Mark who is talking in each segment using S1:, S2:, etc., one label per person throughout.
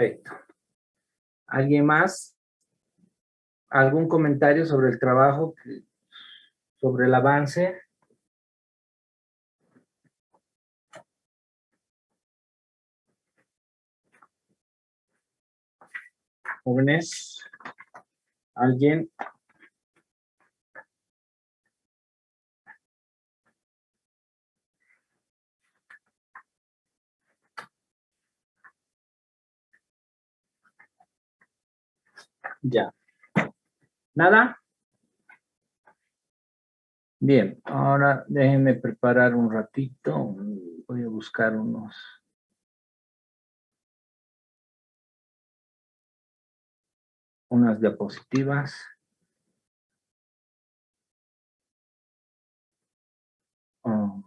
S1: Perfecto. ¿Alguien más? ¿Algún comentario sobre el trabajo, sobre el avance? Jóvenes, ¿alguien? Ya. ¿Nada? Bien, ahora déjenme preparar un ratito. Voy a buscar unas diapositivas. Oh,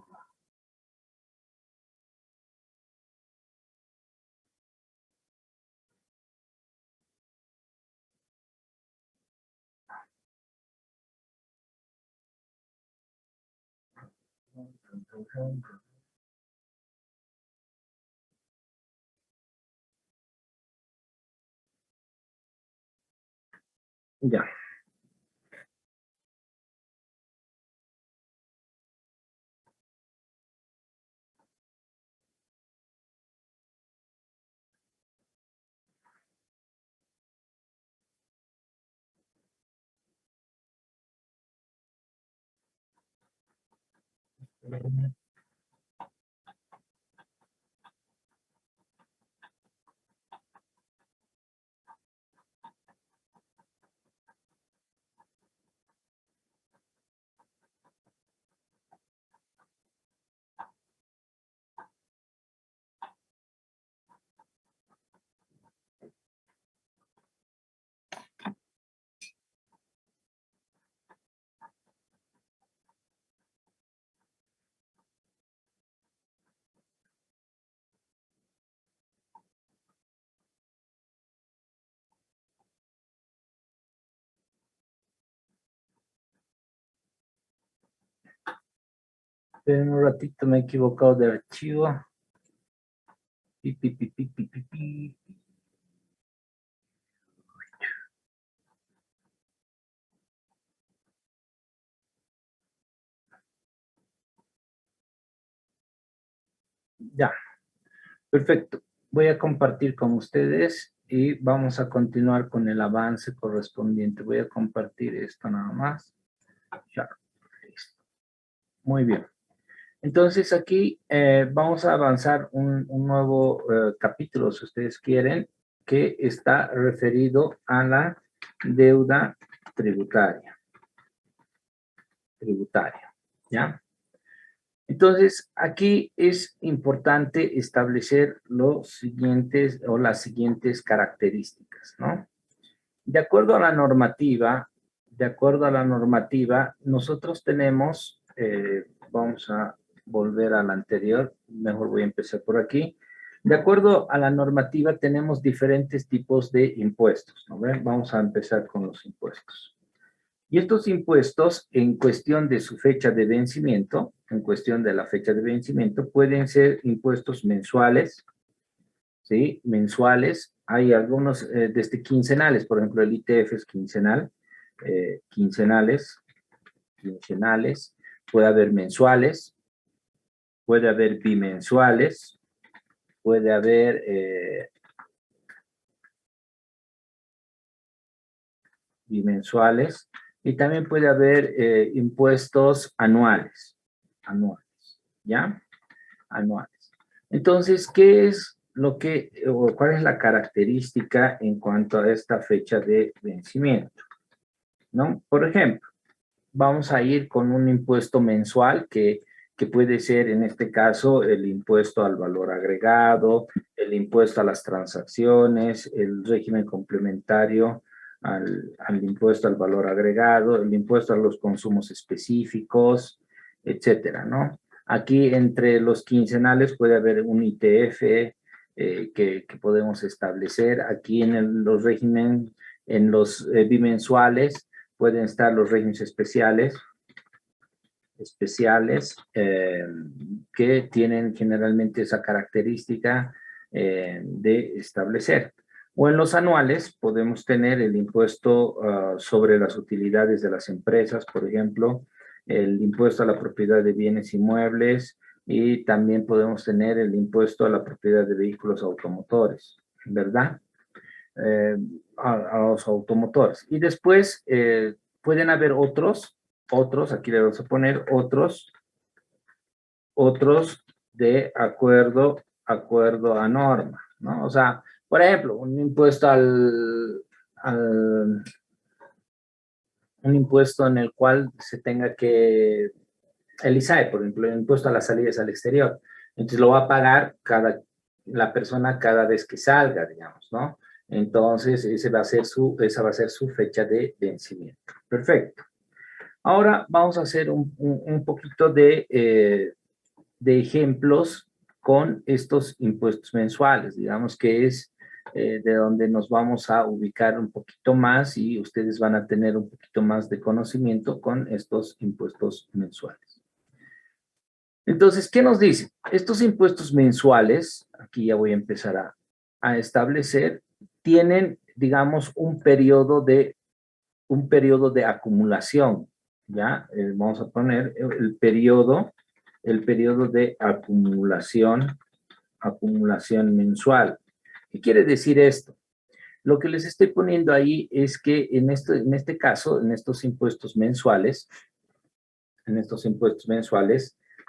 S1: ya. Esperen un ratito, me he equivocado de archivo. Pi, pi, pi, pi, pi, pi, pi. Ya, perfecto. Voy a compartir con ustedes y vamos a continuar con el avance correspondiente. Voy a compartir esto nada más. Ya, listo. Muy bien. Entonces aquí vamos a avanzar un nuevo capítulo, si ustedes quieren, que está referido a la deuda tributaria. ¿Ya? Entonces, aquí es importante establecer los siguientes o las siguientes características, ¿no? De acuerdo a la normativa, nosotros tenemos, vamos a volver a la anterior, mejor voy a empezar por aquí. De acuerdo a la normativa, tenemos diferentes tipos de impuestos, ¿no ven? Vamos a empezar con los impuestos. Y estos impuestos, en cuestión de su fecha de vencimiento, en cuestión de la fecha de vencimiento, pueden ser impuestos mensuales, ¿sí? Mensuales. Hay algunos desde quincenales, por ejemplo, el ITF es quincenal, quincenales. Puede haber mensuales, puede haber bimensuales, puede haber bimensuales y también puede haber impuestos anuales, ¿ya? Anuales. Entonces, ¿qué es lo que, o cuál es la característica en cuanto a esta fecha de vencimiento? ¿No? Por ejemplo, vamos a ir con un impuesto mensual que puede ser, en este caso, el impuesto al valor agregado, el impuesto a las transacciones, el régimen complementario al impuesto al valor agregado, el impuesto a los consumos específicos, etcétera, ¿no? Aquí entre los quincenales puede haber un ITF que podemos establecer. Aquí en los regímenes, en los bimensuales, pueden estar los regímenes especiales que tienen generalmente esa característica de establecer. O en los anuales podemos tener el impuesto sobre las utilidades de las empresas, por ejemplo, el impuesto a la propiedad de bienes inmuebles y también podemos tener el impuesto a la propiedad de vehículos automotores, ¿verdad? A los automotores. Y después pueden haber otros, aquí le vamos a poner otros de acuerdo a norma, ¿no? O sea, por ejemplo, un impuesto un impuesto en el cual se tenga que, el ISAE, por ejemplo, el impuesto a las salidas al exterior. Entonces lo va a pagar la persona cada vez que salga, digamos, ¿no? Entonces, esa va a ser su fecha de vencimiento. Perfecto. Ahora vamos a hacer un poquito de ejemplos con estos impuestos mensuales. Digamos que es de donde nos vamos a ubicar un poquito más y ustedes van a tener un poquito más de conocimiento con estos impuestos mensuales. Entonces, ¿qué nos dice? Estos impuestos mensuales, aquí ya voy a empezar a establecer, tienen, digamos, un periodo de acumulación, ¿ya? Vamos a poner el periodo de acumulación mensual. ¿Qué quiere decir esto? Lo que les estoy poniendo ahí es que en este caso, en estos impuestos mensuales,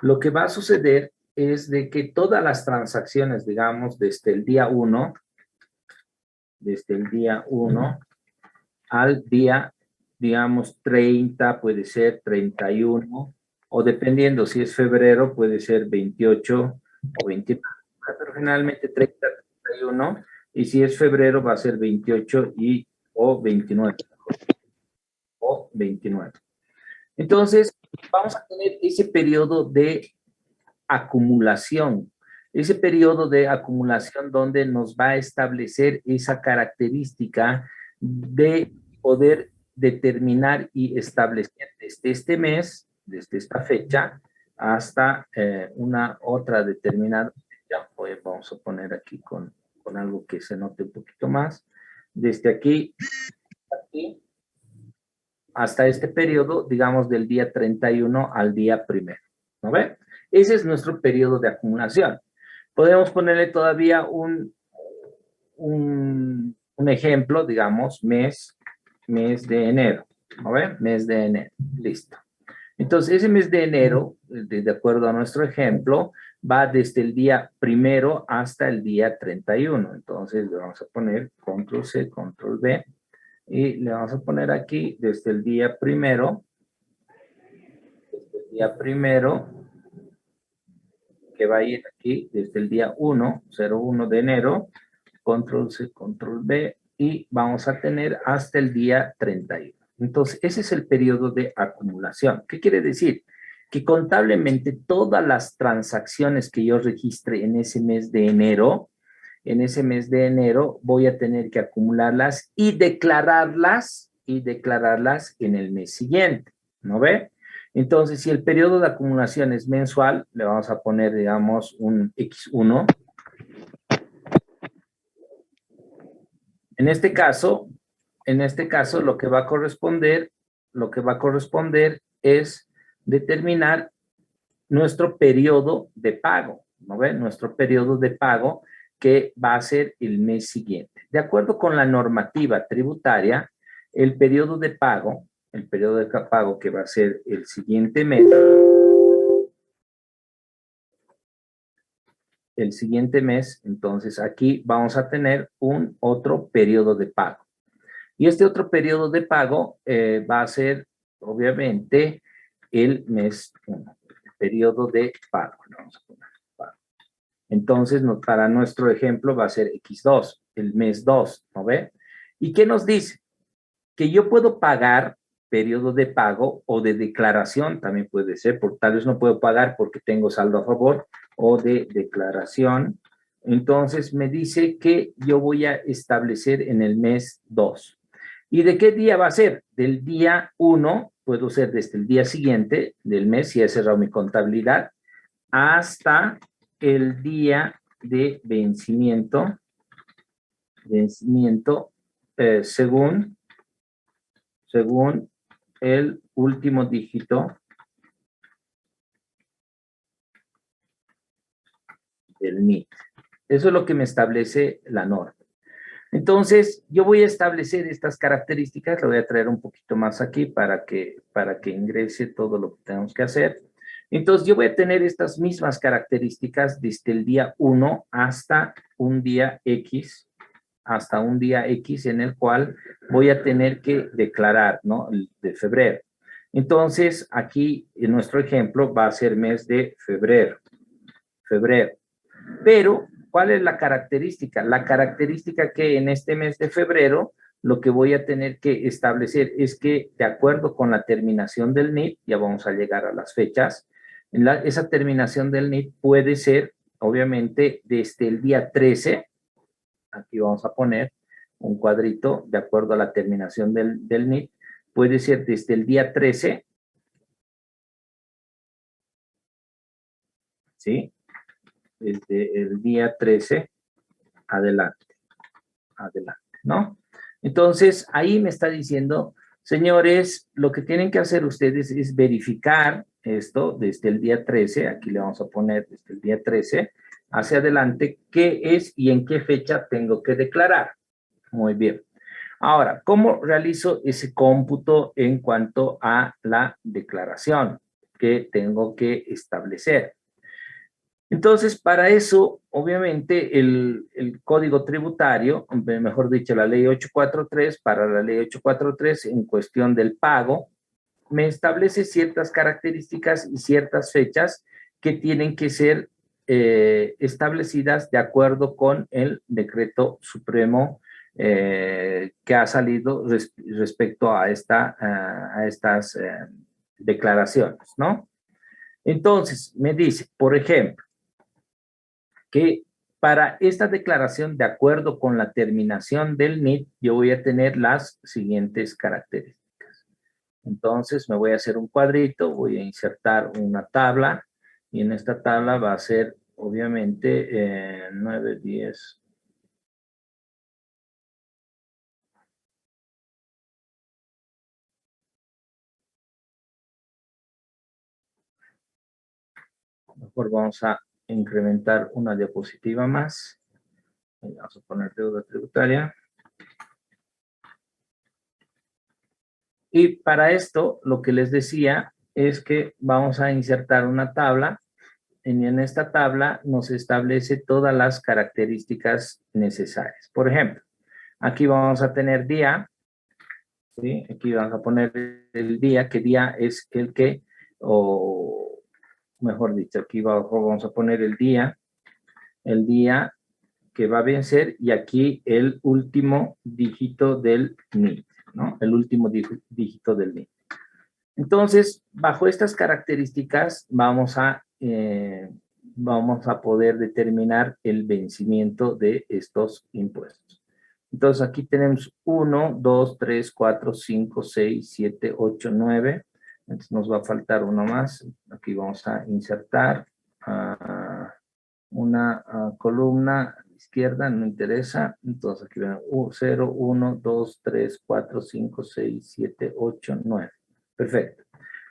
S1: lo que va a suceder es de que todas las transacciones, digamos, desde el día 1 al día, digamos, 30, puede ser 31, o dependiendo si es febrero, puede ser 28 o 29, pero generalmente 30, 31, y si es febrero va a ser 28 o 29, o 29. Entonces, vamos a tener ese periodo de acumulación, donde nos va a establecer esa característica de poder determinar y establecer desde este mes, desde esta fecha, hasta una otra determinada fecha. Vamos a poner aquí con algo que se note un poquito más. Desde aquí hasta este periodo, digamos del día 31 al día 1, ¿no ve? Ese es nuestro periodo de acumulación. Podemos ponerle todavía un ejemplo, digamos, mes de enero, ¿no ve? Mes de enero, listo. Entonces, ese mes de enero, de acuerdo a nuestro ejemplo, va desde el día 1 hasta el día 31. Entonces, le vamos a poner control C, control V, y le vamos a poner aquí desde el día 1, que va a ir aquí desde el día 01 de enero, control C, control V, y vamos a tener hasta el día 31. Entonces, ese es el periodo de acumulación. ¿Qué quiere decir? Que contablemente todas las transacciones que yo registre en ese mes de enero, voy a tener que acumularlas y declararlas en el mes siguiente, ¿no ve? Entonces, si el periodo de acumulación es mensual, le vamos a poner, digamos, un X1. En este caso, lo que va a corresponder es determinar nuestro periodo de pago, ¿no ven? Nuestro periodo de pago que va a ser el mes siguiente. De acuerdo con la normativa tributaria, el periodo de pago que va a ser el siguiente mes, entonces aquí vamos a tener un otro periodo de pago. Y este otro periodo de pago va a ser, obviamente, el mes 1, el periodo de pago. Vamos a poner pago. Entonces, para nuestro ejemplo va a ser X2, el mes 2, ¿no ve? ¿Y qué nos dice? Que yo puedo pagar periodo de pago o de declaración, también puede ser, por tal vez no puedo pagar porque tengo saldo a favor, o de declaración. Entonces, me dice que yo voy a establecer en el mes 2. ¿Y de qué día va a ser? Del día 1, puedo ser desde el día siguiente del mes, si he cerrado mi contabilidad, hasta el día de vencimiento vencimiento según el último dígito del NIT. Eso es lo que me establece la norma. Entonces, yo voy a establecer estas características, lo voy a traer un poquito más aquí para que ingrese todo lo que tenemos que hacer. Entonces, yo voy a tener estas mismas características desde el día 1 hasta un día X, en el cual voy a tener que declarar, ¿no? El de febrero. Entonces, aquí en nuestro ejemplo va a ser mes de febrero. Pero, ¿cuál es la característica? La característica que en este mes de febrero, lo que voy a tener que establecer es que, de acuerdo con la terminación del NIT, ya vamos a llegar a las fechas, esa terminación del NIT puede ser, obviamente, desde el día 13, aquí vamos a poner un cuadrito, de acuerdo a la terminación del NIT, puede ser desde el día 13, ¿sí? Desde el día 13 adelante, ¿no? Entonces, ahí me está diciendo, señores, lo que tienen que hacer ustedes es verificar esto desde el día 13, aquí le vamos a poner desde el día 13, hacia adelante, qué es y en qué fecha tengo que declarar. Muy bien. Ahora, ¿cómo realizo ese cómputo en cuanto a la declaración que tengo que establecer? Entonces, para eso, obviamente, el Código Tributario, mejor dicho, la Ley 843, para la Ley 843, en cuestión del pago, me establece ciertas características y ciertas fechas que tienen que ser establecidas de acuerdo con el Decreto Supremo que ha salido respecto a estas declaraciones, ¿no? Entonces, me dice, por ejemplo, que para esta declaración, de acuerdo con la terminación del NIT, yo voy a tener las siguientes características. Entonces, me voy a hacer un cuadrito, voy a insertar una tabla, y en esta tabla va a ser, obviamente, 9, 10. Mejor vamos a incrementar una diapositiva más. Vamos a poner deuda tributaria. Y para esto, lo que les decía es que vamos a insertar una tabla. En esta tabla nos establece todas las características necesarias. Por ejemplo, aquí vamos a tener día, ¿sí? Aquí vamos a poner el día, que día es el que, o mejor dicho, aquí vamos a poner el día que va a vencer, y aquí el último dígito del NIT, ¿no? El último dígito del NIT. Entonces, bajo estas características vamos a poder determinar el vencimiento de estos impuestos. Entonces, aquí tenemos 1, 2, 3, 4, 5, 6, 7, 8, 9. Entonces, nos va a faltar uno más. Aquí vamos a insertar una columna izquierda, no interesa. Entonces, aquí ven 0, 1, 2, 3, 4, 5, 6, 7, 8, 9. Perfecto.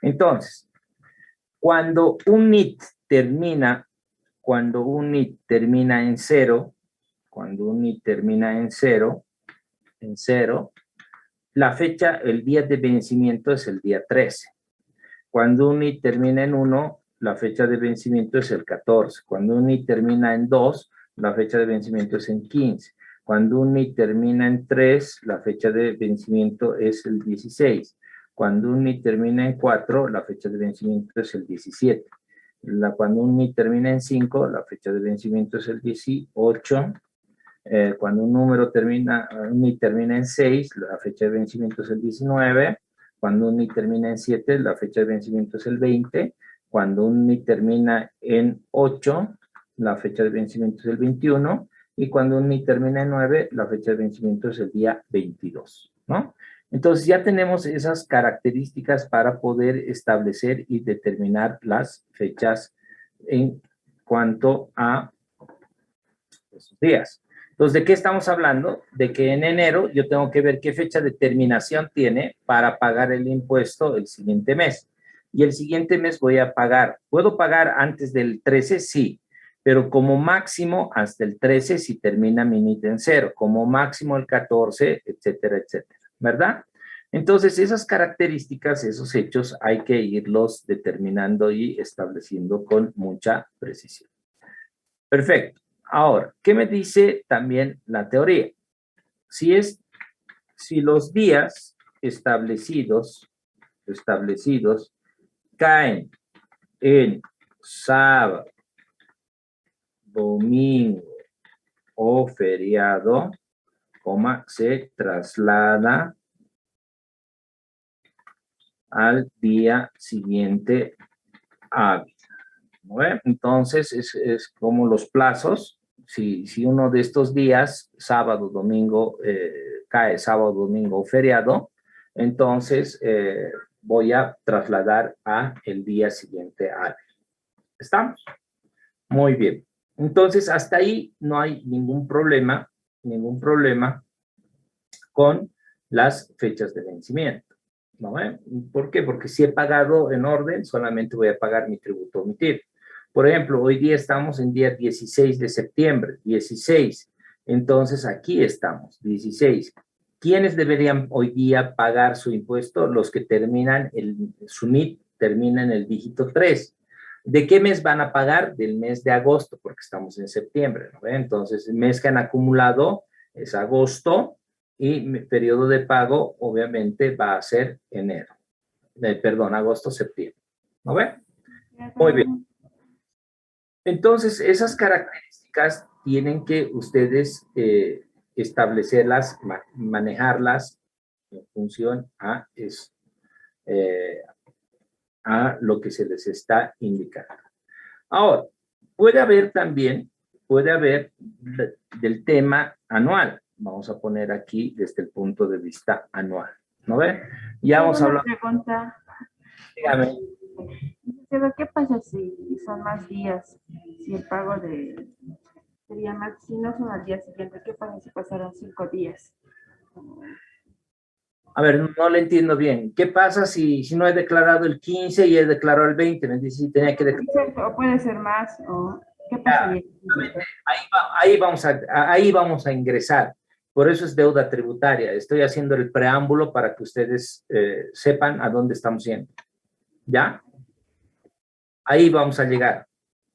S1: Entonces, cuando un NIT termina en 0, la fecha, el día de vencimiento es el día 13. Cuando un NIT termina en 1, la fecha de vencimiento es el 14. Cuando un NIT termina en 2, la fecha de vencimiento es en 15. Cuando un NIT termina en 3, la fecha de vencimiento es el 16. Cuando un NIT termina en 4, la fecha de vencimiento es el 17. Cuando un NIT termina en 5, la fecha de vencimiento es el 18. Cuando un NIT termina en 6, la fecha de vencimiento es el 19. Cuando un NIT termina en 7, la fecha de vencimiento es el 20. Cuando un NIT termina en 8, la fecha de vencimiento es el 21. Y cuando un NIT termina en 9, la fecha de vencimiento es el día 22, ¿no? Entonces ya tenemos esas características para poder establecer y determinar las fechas en cuanto a esos días. Entonces, ¿de qué estamos hablando? De que en enero yo tengo que ver qué fecha de terminación tiene para pagar el impuesto el siguiente mes. Y el siguiente mes voy a pagar. ¿Puedo pagar antes del 13? Sí, pero como máximo hasta el 13 si termina mi NIT en cero, como máximo el 14, etcétera, etcétera, ¿verdad? Entonces, esas características, esos hechos, hay que irlos determinando y estableciendo con mucha precisión. Perfecto. Ahora, ¿qué me dice también la teoría? Si los días establecidos caen en sábado, domingo o feriado, se traslada al día siguiente hábil. ¿No ve? Entonces, es como los plazos. Si uno de estos días, sábado, domingo, cae sábado, domingo o feriado, entonces voy a trasladar a el día siguiente hábil. ¿Estamos? Muy bien. Entonces, hasta ahí no hay ningún problema con las fechas de vencimiento. ¿No? ¿Por qué? Porque si he pagado en orden, solamente voy a pagar mi tributo omitido. Por ejemplo, hoy día estamos en día 16 de septiembre, 16. Entonces, aquí estamos, 16. ¿Quiénes deberían hoy día pagar su impuesto? Los que terminan, su NIT termina en el dígito 3. ¿De qué mes van a pagar? Del mes de agosto, porque estamos en septiembre, ¿no? Entonces, el mes que han acumulado es agosto, y mi periodo de pago obviamente va a ser enero, agosto, septiembre. ¿No ve? Muy bien. Entonces, esas características tienen que ustedes establecerlas, manejarlas en función a lo que se les está indicando. Ahora, puede haber del tema anual. Vamos a poner aquí desde el punto de vista anual. ¿No ve? Ya vamos a hablar.
S2: Una pregunta.
S1: Dígame.
S2: ¿Qué pasa si son más días? Si el pago sería más, si no son al día siguiente, ¿qué pasa si pasaron 5 días?
S1: A ver, no le entiendo bien. ¿Qué pasa si no he declarado el 15 y he declarado el 20? Me dice si tenía que declarar.
S2: O puede ser más, o ¿qué pasaría?
S1: Ahí vamos a ingresar. Por eso es deuda tributaria. Estoy haciendo el preámbulo para que ustedes sepan a dónde estamos yendo. ¿Ya? Ahí vamos a llegar.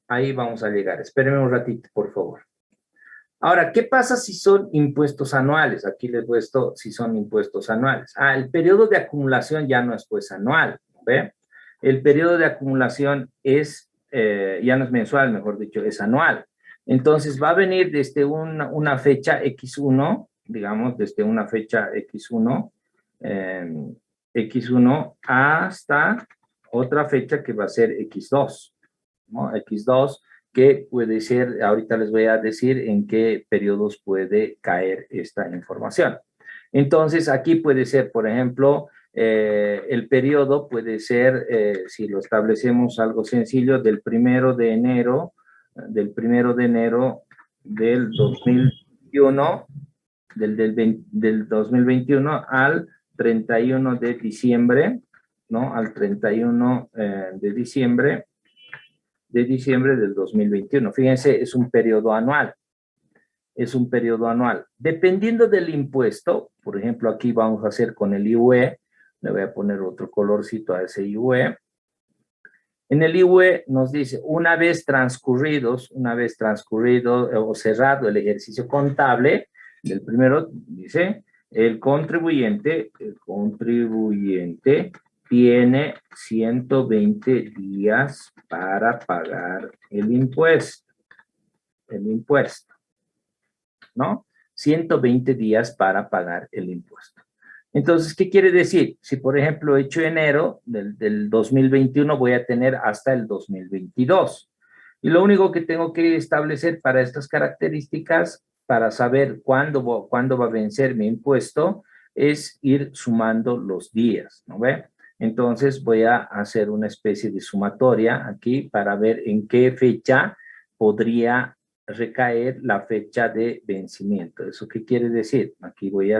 S1: Ahí vamos a llegar. Espérenme un ratito, por favor. Ahora, ¿qué pasa si son impuestos anuales? Aquí les he puesto si son impuestos anuales. El periodo de acumulación ya no es pues anual, ¿ve? El periodo de acumulación ya no es mensual, mejor dicho, es anual. Entonces, va a venir desde una fecha X1, digamos, desde una fecha X1, X1 hasta otra fecha que va a ser X2, ¿no? X2, que puede ser, ahorita les voy a decir en qué periodos puede caer esta información. Entonces, aquí puede ser, por ejemplo, el periodo puede ser, si lo establecemos algo sencillo, del 1 de enero, del 2021, del 2021 al 31 de diciembre, ¿no? Al 31 de diciembre del 2021. Fíjense, es un periodo anual. Es un periodo anual. Dependiendo del impuesto, por ejemplo, aquí vamos a hacer con el IUE, le voy a poner otro colorcito a ese IUE. En el IUE nos dice, una vez transcurrido o cerrado el ejercicio contable, del primero dice, el contribuyente tiene 120 días para pagar el impuesto, ¿no? 120 días para pagar el impuesto. Entonces, ¿qué quiere decir? Si, por ejemplo, he hecho enero del 2021, voy a tener hasta el 2022. Y lo único que tengo que establecer para estas características, para saber cuándo va a vencer mi impuesto, es ir sumando los días, ¿no ve? Entonces, voy a hacer una especie de sumatoria aquí para ver en qué fecha podría recaer la fecha de vencimiento. ¿Eso qué quiere decir? Aquí voy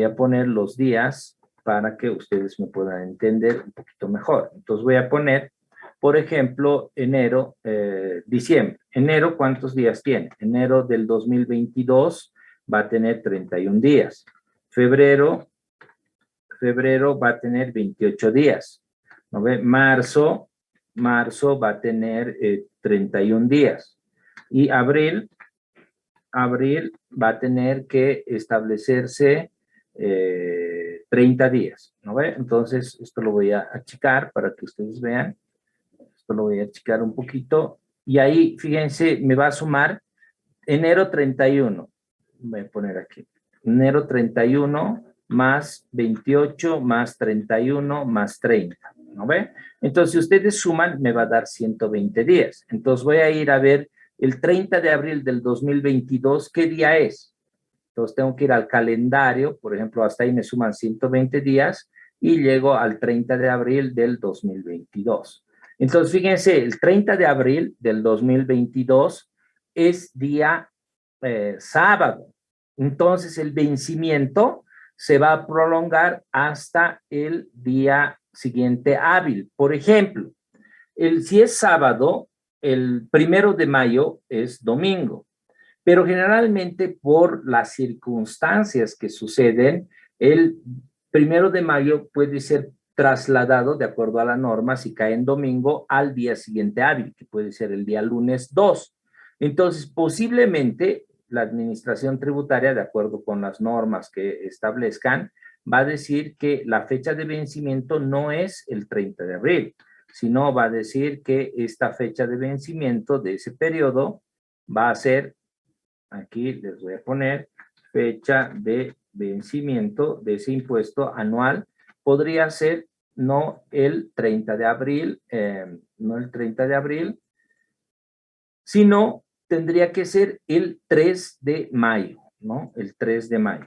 S1: a poner los días para que ustedes me puedan entender un poquito mejor. Entonces voy a poner, por ejemplo, enero, diciembre. Enero, ¿cuántos días tiene? Enero del 2022 va a tener 31 días. Febrero va a tener 28 días. ¿No ve? Marzo va a tener 31 días. Y abril va a tener que establecerse 30 días, ¿no ve? Entonces, esto lo voy a achicar para que ustedes vean. Esto lo voy a achicar un poquito. Y ahí, fíjense, me va a sumar enero 31. Voy a poner aquí. Enero 31 más 28 más 31 más 30, ¿no ve? Entonces, si ustedes suman, me va a dar 120 días. Entonces, voy a ir a ver el 30 de abril del 2022, ¿qué día es? Entonces, tengo que ir al calendario, por ejemplo, hasta ahí me suman 120 días y llego al 30 de abril del 2022. Entonces, fíjense, el 30 de abril del 2022 es día sábado. Entonces, el vencimiento se va a prolongar hasta el día siguiente hábil. Por ejemplo, si es sábado, el 1 de mayo es domingo, pero generalmente por las circunstancias que suceden, el 1 de mayo puede ser trasladado de acuerdo a la norma, si cae en domingo, al día siguiente hábil, que puede ser el día lunes 2. Entonces, posiblemente la administración tributaria, de acuerdo con las normas que establezcan, va a decir que la fecha de vencimiento no es el 30 de abril, sino va a decir que esta fecha de vencimiento de ese periodo va a ser, aquí les voy a poner, fecha de vencimiento de ese impuesto anual, podría ser no el 30 de abril, sino tendría que ser el 3 de mayo, ¿no? El 3 de mayo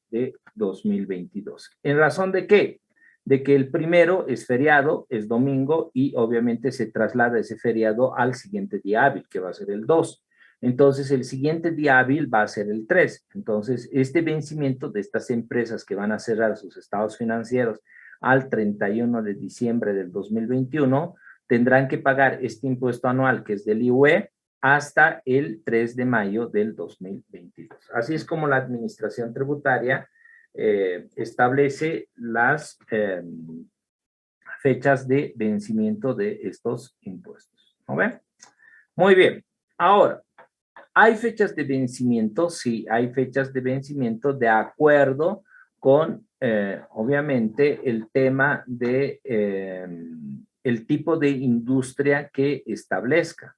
S1: de 2022. ¿En razón de qué? De que el primero es feriado, es domingo, y obviamente se traslada ese feriado al siguiente día hábil, que va a ser el 2. Entonces, el siguiente día hábil va a ser el 3. Entonces, este vencimiento de estas empresas que van a cerrar sus estados financieros al 31 de diciembre del 2021, tendrán que pagar este impuesto anual, que es del IUE, hasta el 3 de mayo del 2022. Así es como la administración tributaria establece las fechas de vencimiento de estos impuestos. ¿No ven? Muy bien. Ahora, ¿hay fechas de vencimiento? Sí, hay fechas de vencimiento de acuerdo con, obviamente, el tema de el tipo de industria que establezca.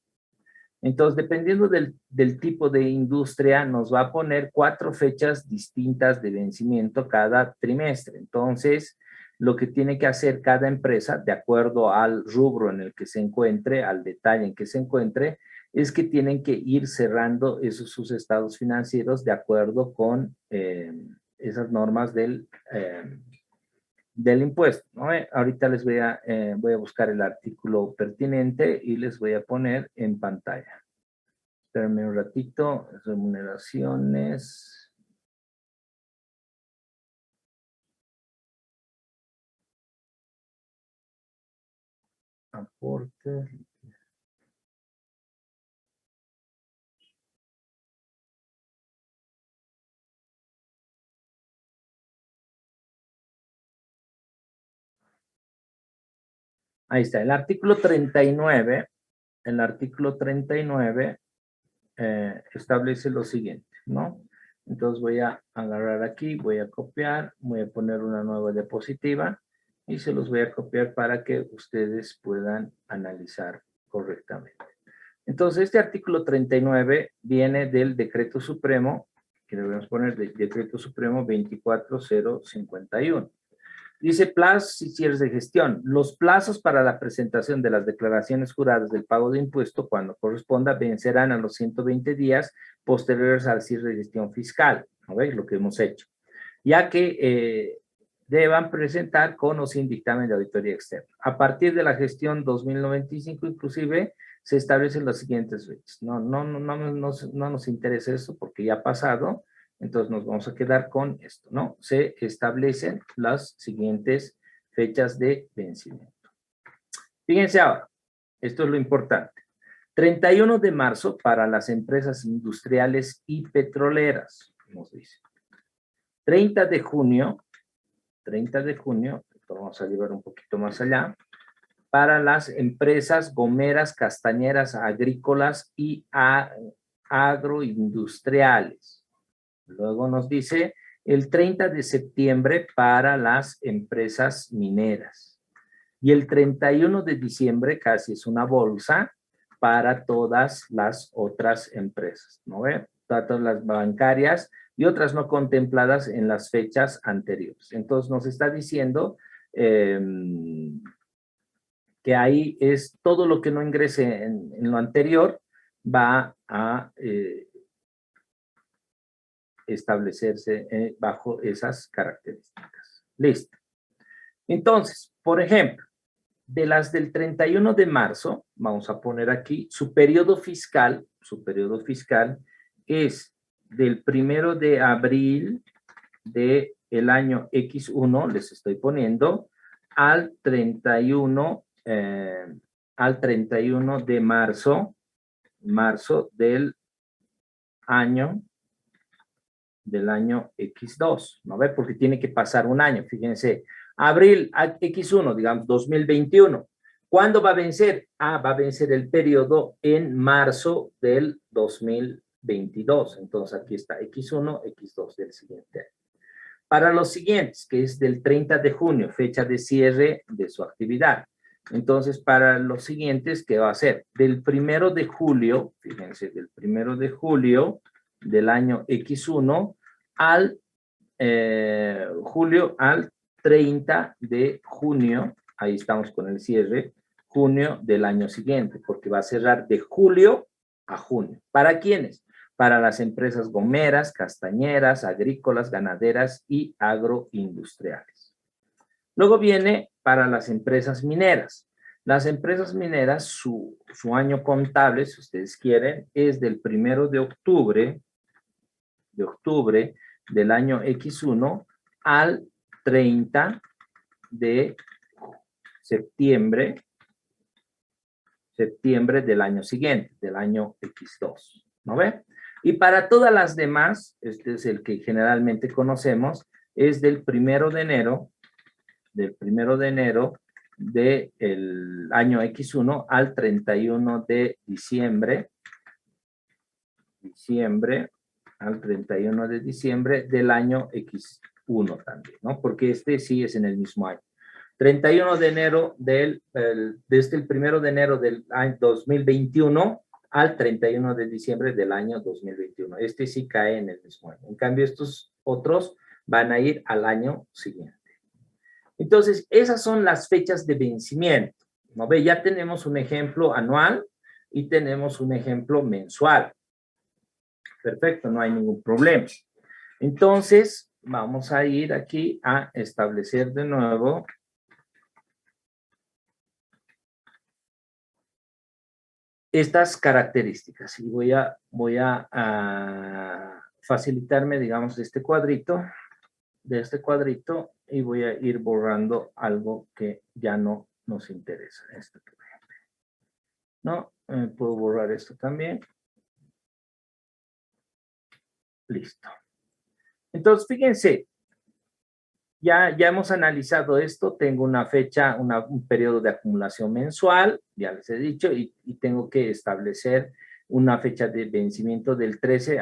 S1: Entonces, dependiendo del tipo de industria, nos va a poner 4 fechas distintas de vencimiento cada trimestre. Entonces, lo que tiene que hacer cada empresa, de acuerdo al rubro en el que se encuentre, al detalle en que se encuentre, es que tienen que ir cerrando sus estados financieros de acuerdo con esas normas del impuesto, ¿no? Ahorita les voy a buscar el artículo pertinente y les voy a poner en pantalla. Espérenme un ratito. Remuneraciones. Aportes. Ahí está, el artículo 39, establece lo siguiente, ¿no? Entonces voy a agarrar aquí, voy a copiar, voy a poner una nueva diapositiva y se los voy a copiar para que ustedes puedan analizar correctamente. Entonces, este artículo 39 viene del Decreto Supremo, que le vamos a poner Decreto Supremo 24051. Dice plazos y cierres de gestión. Los plazos para la presentación de las declaraciones juradas del pago de impuesto, cuando corresponda, vencerán a los 120 días posteriores al cierre de gestión fiscal. ¿No veis lo que hemos hecho? Ya que deban presentar con o sin dictamen de auditoría externa. A partir de la gestión 2095, inclusive, se establecen las siguientes fechas. No nos interesa eso porque ya ha pasado, entonces nos vamos a quedar con esto, ¿no? Se establecen las siguientes fechas de vencimiento. Fíjense ahora, esto es lo importante. 31 de marzo para las empresas industriales y petroleras, nos dice. 30 de junio, esto vamos a llevar un poquito más allá, para las empresas gomeras, castañeras, agrícolas y agroindustriales. Luego nos dice el 30 de septiembre para las empresas mineras. Y el 31 de diciembre, casi es una bolsa, para todas las otras empresas, ¿no ve? Todas las bancarias y otras no contempladas en las fechas anteriores. Entonces nos está diciendo que ahí es todo lo que no ingrese en lo anterior va a establecerse bajo esas características. Listo. Entonces, por ejemplo, de las del 31 de marzo, vamos a poner aquí, su periodo fiscal es del 1 de abril del año X1, les estoy poniendo, al 31 de marzo del año X2, ¿no ve? Porque tiene que pasar un año, fíjense. Abril X1, digamos, 2021. ¿Cuándo va a vencer? Va a vencer el periodo en marzo del 2022. Entonces, aquí está X1, X2 del siguiente año. Para los siguientes, que es del 30 de junio, fecha de cierre de su actividad. Entonces, para los siguientes, ¿qué va a ser? Del 1 de julio, fíjense, del 1 de julio del año X1 al julio al 30 de junio, ahí estamos con el cierre, junio del año siguiente, porque va a cerrar de julio a junio. ¿Para quiénes? Para las empresas gomeras, castañeras, agrícolas, ganaderas y agroindustriales. Luego viene para las empresas mineras. Las empresas mineras, su año contable, si ustedes quieren, es del 1 de octubre del año X1 al 30 de septiembre del año siguiente, del año X2, ¿no ve? Y para todas las demás, este es el que generalmente conocemos, es del 1 de enero, del año X1 al 31 de diciembre, al 31 de diciembre del año X1 también, ¿no? Porque este sí es en el mismo año. 31 de enero desde el 1 de enero del año 2021 al 31 de diciembre del año 2021. Este sí cae en el mismo año. En cambio, estos otros van a ir al año siguiente. Entonces, esas son las fechas de vencimiento, ¿no ve? Ya tenemos un ejemplo anual y tenemos un ejemplo mensual. Perfecto, no hay ningún problema. Entonces, vamos a ir aquí a establecer de nuevo estas características. Y voy a facilitarme, digamos, de este cuadrito, y voy a ir borrando algo que ya no nos interesa. Esto, por ejemplo. ¿No? Puedo borrar esto también. Listo. Entonces, fíjense, ya hemos analizado esto, tengo una fecha, un periodo de acumulación mensual, ya les he dicho, y tengo que establecer una fecha de vencimiento del 13,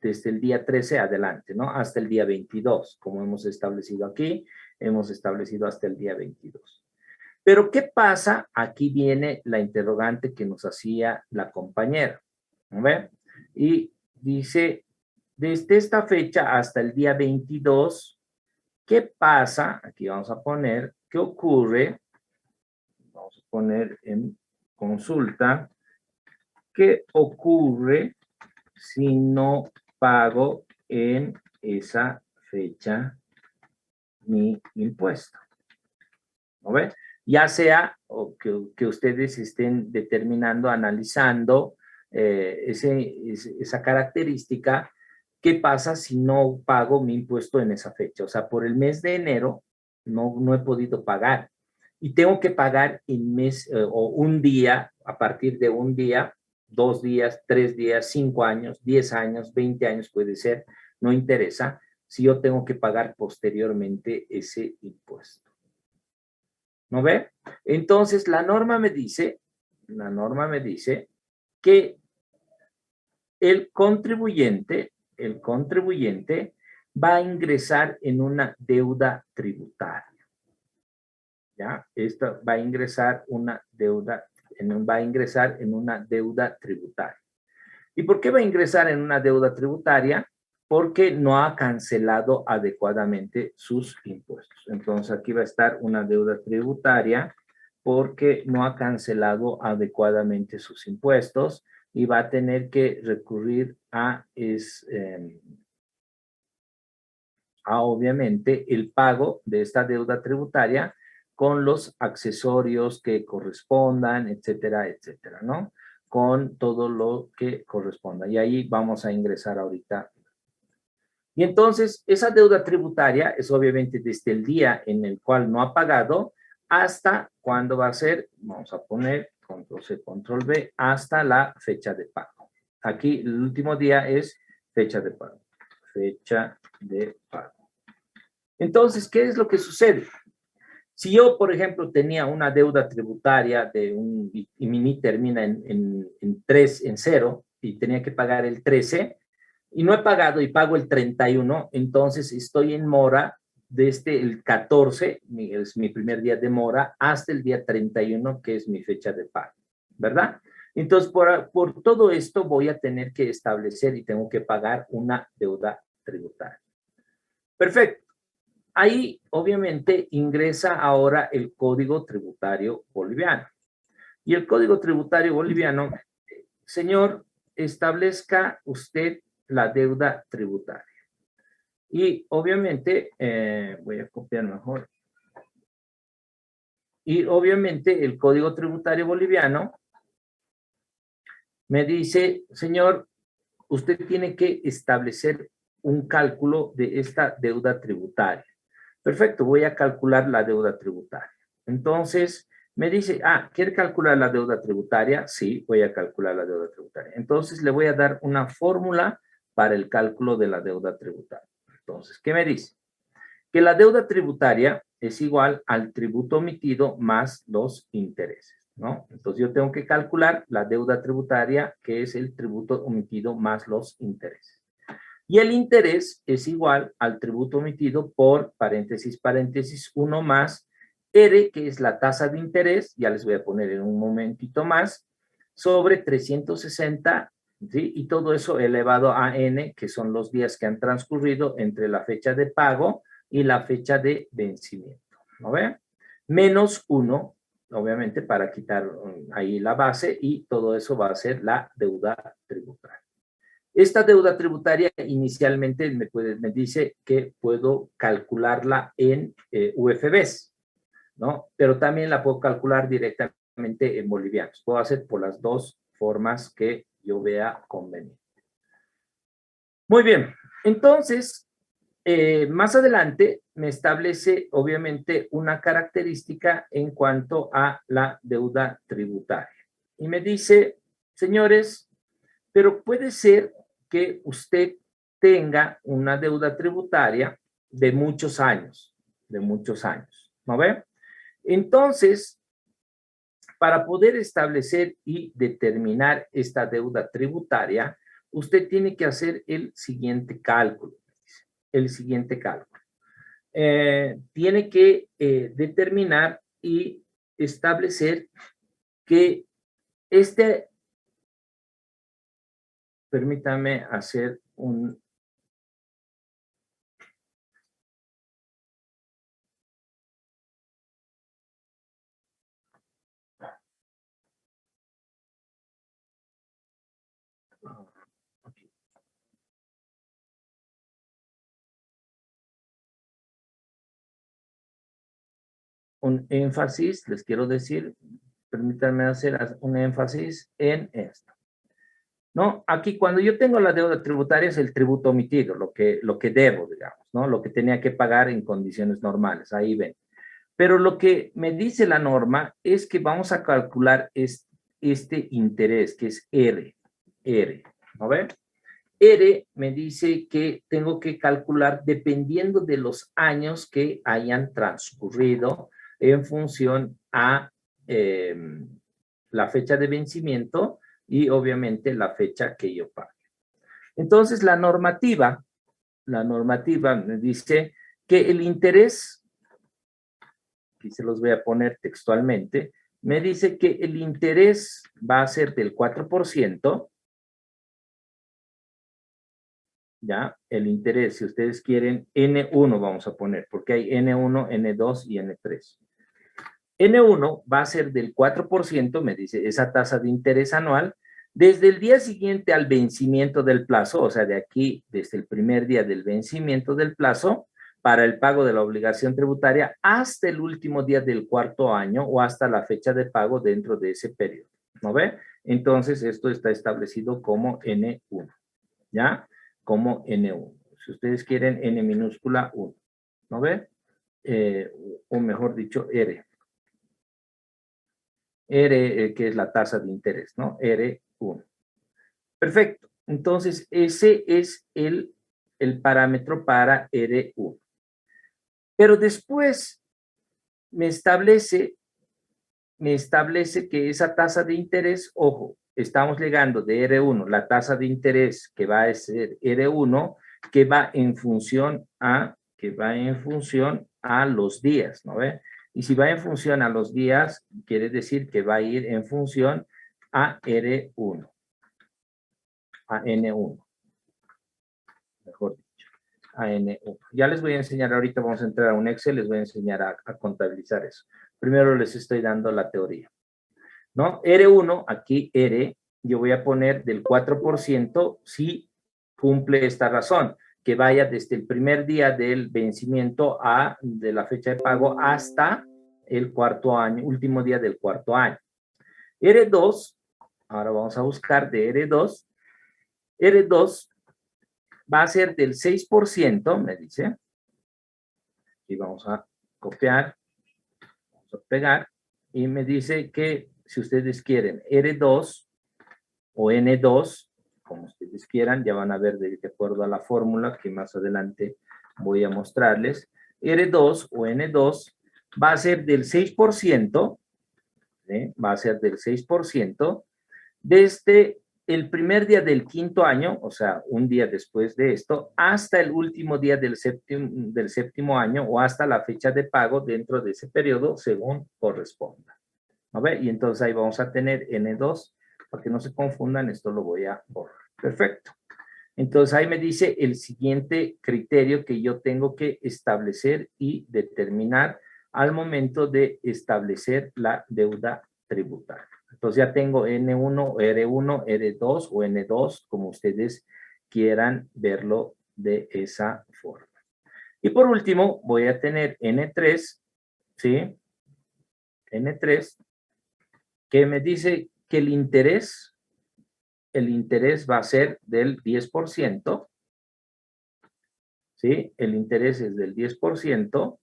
S1: desde el día 13 adelante, ¿no? Hasta el día 22, como hemos establecido aquí, hemos establecido hasta el día 22. Pero, ¿qué pasa? Aquí viene la interrogante que nos hacía la compañera, ¿no ve? Y dice, desde esta fecha hasta el día 22, ¿qué pasa? Aquí vamos a poner, ¿qué ocurre? Vamos a poner en consulta, ¿qué ocurre si no pago en esa fecha mi impuesto? ¿No ve? ya sea o que ustedes estén determinando, analizando esa característica. ¿Qué pasa si no pago mi impuesto en esa fecha? O sea, por el mes de enero no he podido pagar y tengo que pagar en mes o un día, a partir de un día, 2 días, 3 días, 5 años, 10 años, 20 años puede ser, no interesa, si yo tengo que pagar posteriormente ese impuesto. ¿No ve? Entonces, la norma me dice que el contribuyente va a ingresar en una deuda tributaria. ¿Ya? Esto va a ingresar en una deuda tributaria. ¿Y por qué va a ingresar en una deuda tributaria? Porque no ha cancelado adecuadamente sus impuestos. Entonces, aquí va a estar una deuda tributaria porque no ha cancelado adecuadamente sus impuestos y va a tener que recurrir a obviamente el pago de esta deuda tributaria con los accesorios que correspondan, etcétera, etcétera, ¿no? Con todo lo que corresponda. Y ahí vamos a ingresar ahorita. Y entonces, esa deuda tributaria es obviamente desde el día en el cual no ha pagado hasta cuándo va a ser, vamos a poner control C, control V, hasta la fecha de pago. Aquí el último día es fecha de pago. Fecha de pago. Entonces, ¿qué es lo que sucede? Si yo, por ejemplo, tenía una deuda tributaria y mi NIT termina en 0 y tenía que pagar el 13 y no he pagado y pago el 31, entonces estoy en mora desde el 14, es mi primer día de mora, hasta el día 31, que es mi fecha de pago, ¿verdad? Entonces, por todo esto voy a tener que establecer y tengo que pagar una deuda tributaria. Perfecto. Ahí, obviamente, ingresa ahora el Código Tributario Boliviano. Y el Código Tributario Boliviano, señor, establezca usted la deuda tributaria. Y, obviamente, voy a copiar mejor. Y, obviamente, el Código Tributario Boliviano me dice, señor, usted tiene que establecer un cálculo de esta deuda tributaria. Perfecto, voy a calcular la deuda tributaria. Entonces, me dice, ¿quiere calcular la deuda tributaria? Sí, voy a calcular la deuda tributaria. Entonces, le voy a dar una fórmula para el cálculo de la deuda tributaria. Entonces, ¿qué me dice? Que la deuda tributaria es igual al tributo omitido más los intereses, ¿no? Entonces, yo tengo que calcular la deuda tributaria, que es el tributo omitido más los intereses. Y el interés es igual al tributo omitido por, paréntesis, paréntesis, 1 más R, que es la tasa de interés, ya les voy a poner en un momentito más, sobre 360, ¿sí? Y todo eso elevado a N, que son los días que han transcurrido entre la fecha de pago y la fecha de vencimiento, ¿no ven? Menos 1, obviamente, para quitar ahí la base, y todo eso va a ser la deuda tributaria. Esta deuda tributaria inicialmente me dice que puedo calcularla en UFBs, ¿no? Pero también la puedo calcular directamente en bolivianos. Puedo hacer por las dos formas que yo vea conveniente. Muy bien, entonces, más adelante me establece obviamente una característica en cuanto a la deuda tributaria. Y me dice, señores, pero puede ser que usted tenga una deuda tributaria de muchos años, ¿no ve? Entonces, para poder establecer y determinar esta deuda tributaria, usted tiene que hacer el siguiente cálculo. Tiene que determinar y establecer que permítame hacer un... un énfasis, les quiero decir, permítanme hacer un énfasis en esto. ¿No? Aquí cuando yo tengo la deuda tributaria es el tributo omitido, lo que debo, digamos, ¿no? Lo que tenía que pagar en condiciones normales, ahí ven. Pero lo que me dice la norma es que vamos a calcular este interés, que es R, ¿no ven? R me dice que tengo que calcular dependiendo de los años que hayan transcurrido en función a la fecha de vencimiento y obviamente la fecha que yo pague. Entonces la normativa me dice que el interés, aquí se los voy a poner textualmente, me dice que el interés va a ser del 4%, ¿ya? El interés, si ustedes quieren, N1 vamos a poner, porque hay N1, N2 y N3. N1 va a ser del 4%, me dice, esa tasa de interés anual, desde el día siguiente al vencimiento del plazo, o sea, de aquí, desde el primer día del vencimiento del plazo, para el pago de la obligación tributaria, hasta el último día del cuarto año o hasta la fecha de pago dentro de ese periodo, ¿no ve? Entonces, esto está establecido como N1, ¿ya? Como N1. Si ustedes quieren, N minúscula 1, ¿no ve? O mejor dicho, R. R, que es la tasa de interés, ¿no? R1. Perfecto. Entonces, ese es el parámetro para R1. Pero después me establece que esa tasa de interés, ojo, estamos llegando de R1, la tasa de interés que va a ser R1, que va en función a los días, ¿no ve? Y si va en función a los días, quiere decir que va a ir en función a R1, a N1, mejor dicho, a N1. Ya les voy a enseñar, ahorita vamos a entrar a un Excel, les voy a enseñar a contabilizar eso. Primero les estoy dando la teoría, ¿no? R1, aquí R, yo voy a poner del 4% si cumple esta razón, que vaya desde el primer día del vencimiento de la fecha de pago hasta el cuarto año, último día del cuarto año. R2, ahora vamos a buscar de R2. R2 va a ser del 6%, me dice. Y vamos a copiar, vamos a pegar, y me dice que si ustedes quieren R2 o N2, como ustedes quieran, ya van a ver de acuerdo a la fórmula que más adelante voy a mostrarles. R2 o N2 va a ser del 6%, va a ser del 6%, desde el primer día del quinto año, o sea, un día después de esto, hasta el último día del séptimo año o hasta la fecha de pago dentro de ese periodo, según corresponda. ¿No ve? Y entonces ahí vamos a tener N2, para que no se confundan, esto lo voy a borrar. Perfecto. Entonces ahí me dice el siguiente criterio que yo tengo que establecer y determinar al momento de establecer la deuda tributaria. Entonces ya tengo N1, R1, R2 o N2, como ustedes quieran verlo de esa forma. Y por último, voy a tener N3, ¿sí? N3, que me dice que el interés va a ser del 10%, ¿sí? El interés es del 10%,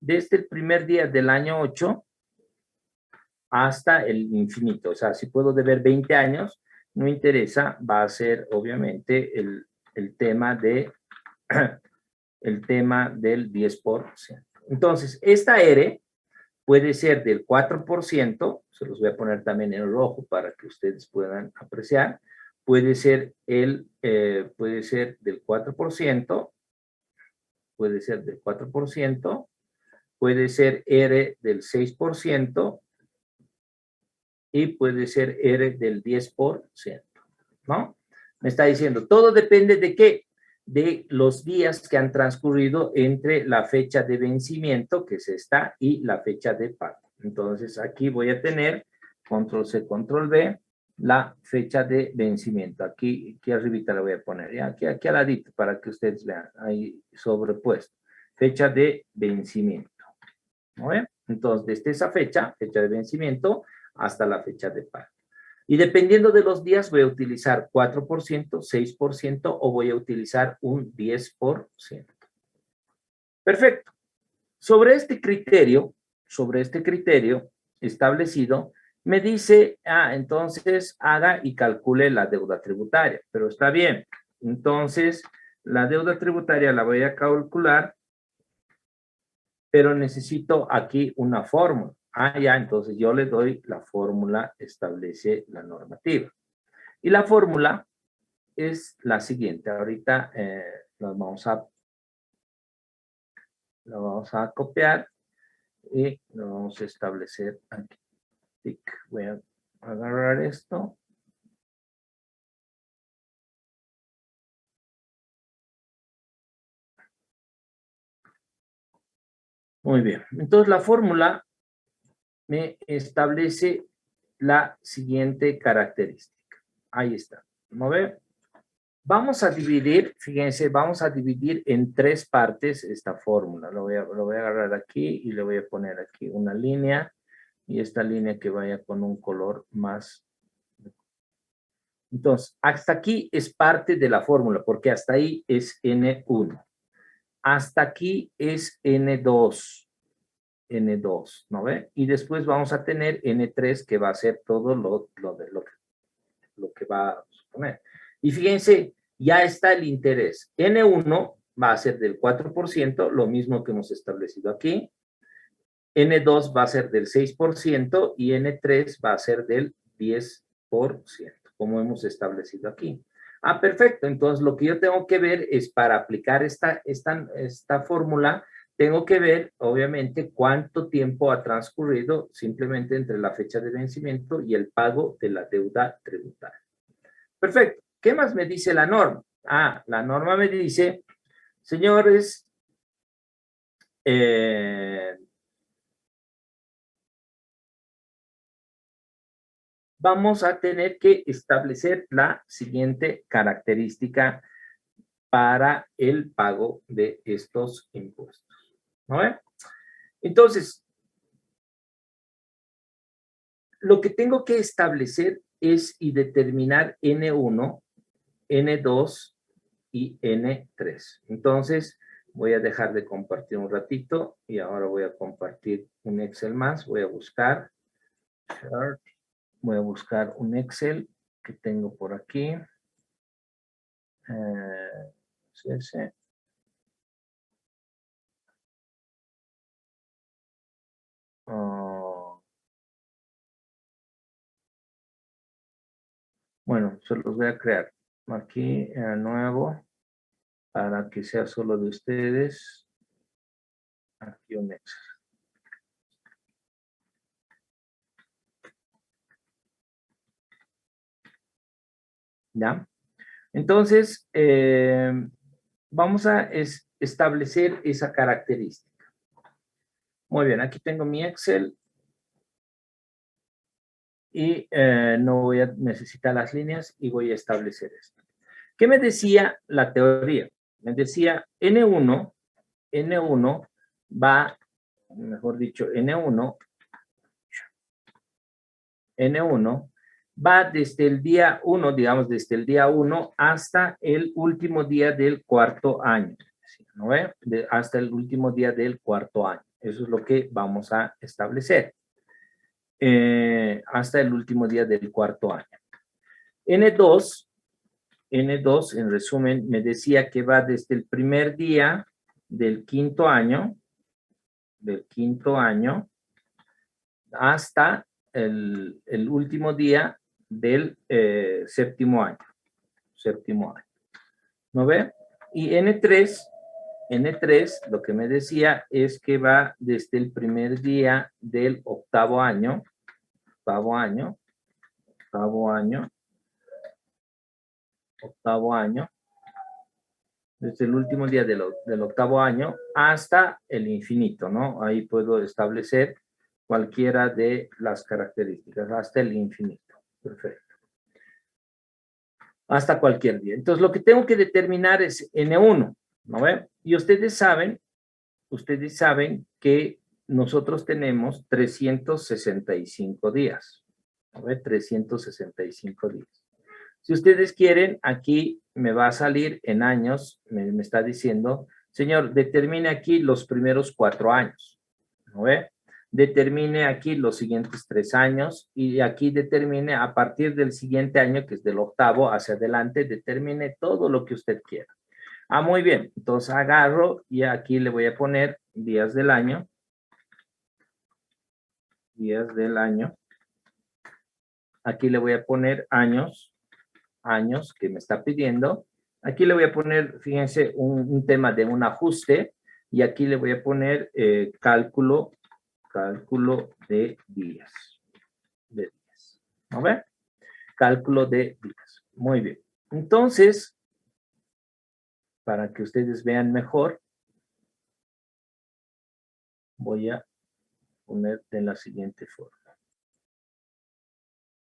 S1: desde el primer día del año 8 hasta el infinito. O sea, si puedo deber 20 años, no interesa, va a ser obviamente el tema del 10%. Entonces, esta R puede ser del 4%, se los voy a poner también en rojo para que ustedes puedan apreciar, puede ser del 4%, puede ser del 4%, puede ser R del 6%, y puede ser R del 10%, ¿no? Me está diciendo, todo depende de qué, de los días que han transcurrido entre la fecha de vencimiento, que es esta, y la fecha de pago. Entonces, aquí voy a tener, control C, control V, la fecha de vencimiento. Aquí arribita la voy a poner, ¿ya? Aquí al ladito, para que ustedes vean, ahí sobrepuesto. Fecha de vencimiento, ¿no ven? Entonces, desde esa fecha de vencimiento, hasta la fecha de pago. Y dependiendo de los días, voy a utilizar 4%, 6% o voy a utilizar un 10%. Perfecto. Sobre este criterio establecido, me dice, entonces haga y calcule la deuda tributaria, pero está bien. Entonces, la deuda tributaria la voy a calcular, pero necesito aquí una fórmula. Entonces yo le doy la fórmula, establece la normativa. Y la fórmula es la siguiente. Ahorita la vamos a copiar y lo vamos a establecer aquí. Voy a agarrar esto. Muy bien. Entonces la fórmula me establece la siguiente característica. Ahí está. ¿No ve? Vamos a dividir, fíjense, vamos a dividir en 3 partes esta fórmula. Lo voy a agarrar aquí y le voy a poner aquí una línea y esta línea que vaya con un color más. Entonces, hasta aquí es parte de la fórmula porque hasta ahí es N1. Hasta aquí es N2, ¿no ve? Y después vamos a tener N3 que va a ser todo lo que va a suponer. Y fíjense, ya está el interés. N1 va a ser del 4%, lo mismo que hemos establecido aquí. N2 va a ser del 6% y N3 va a ser del 10%, como hemos establecido aquí. Perfecto. Entonces, lo que yo tengo que ver es para aplicar esta fórmula, tengo que ver, obviamente, cuánto tiempo ha transcurrido simplemente entre la fecha de vencimiento y el pago de la deuda tributaria. Perfecto. ¿Qué más me dice la norma? La norma me dice, señores, vamos a tener que establecer la siguiente característica para el pago de estos impuestos. ¿No ve? Entonces, lo que tengo que establecer es y determinar N1, N2 y N3. Entonces, voy a dejar de compartir un ratito y ahora voy a compartir un Excel más. Voy a buscar un Excel que tengo por aquí. Bueno, se los voy a crear aquí nuevo para que sea solo de ustedes. Aquí un Excel. ¿Ya? Entonces, vamos a establecer esa característica. Muy bien, aquí tengo mi Excel y no voy a necesitar las líneas y voy a establecer esto. ¿Qué me decía la teoría? Me decía N1 va, mejor dicho, N1 va desde el día 1, digamos, desde el día 1 hasta el último día del cuarto año. ¿No ve? Hasta el último día del cuarto año. Eso es lo que vamos a establecer. Hasta el último día del cuarto año. N2, en resumen, me decía que va desde el primer día del quinto año, hasta el último día del séptimo año. ¿No ve? Y N3, lo que me decía es que va desde el primer día del octavo año, desde el último día del octavo año hasta el infinito, ¿no? Ahí puedo establecer cualquiera de las características, hasta el infinito. Perfecto. Hasta cualquier día. Entonces, lo que tengo que determinar es N1, ¿no ven? Y ustedes saben que nosotros tenemos 365 días. A ver, 365 días. Si ustedes quieren, aquí me va a salir en años, me está diciendo, señor, determine aquí los primeros 4 años. ¿No ve? Determine aquí los siguientes 3 años y aquí determine a partir del siguiente año, que es del octavo hacia adelante, determine todo lo que usted quiera. Ah, muy bien. Entonces agarro y aquí le voy a poner días del año. Días del año. Aquí le voy a poner años que me está pidiendo. Aquí le voy a poner, fíjense, un tema de un ajuste y aquí le voy a poner cálculo de días. ¿No ve? Cálculo de días. Muy bien. Entonces, para que ustedes vean mejor, voy a poner de la siguiente forma.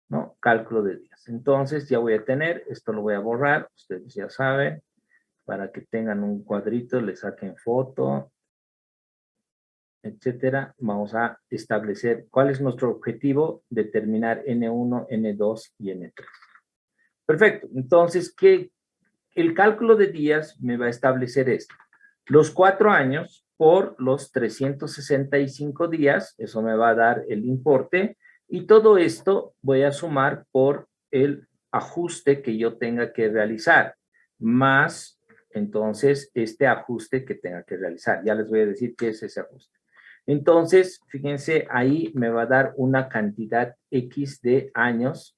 S1: ¿No? Cálculo de días. Entonces ya voy a tener, esto lo voy a borrar, ustedes ya saben, para que tengan un cuadrito, le saquen foto, etcétera. Vamos a establecer cuál es nuestro objetivo, determinar N1, N2 y N3. Perfecto. Entonces, el cálculo de días me va a establecer esto. Los 4 años por los 365 días, eso me va a dar el importe, y todo esto voy a sumar por el ajuste que yo tenga que realizar, más entonces este ajuste que tenga que realizar. Ya les voy a decir qué es ese ajuste. Entonces, fíjense, ahí me va a dar una cantidad X de años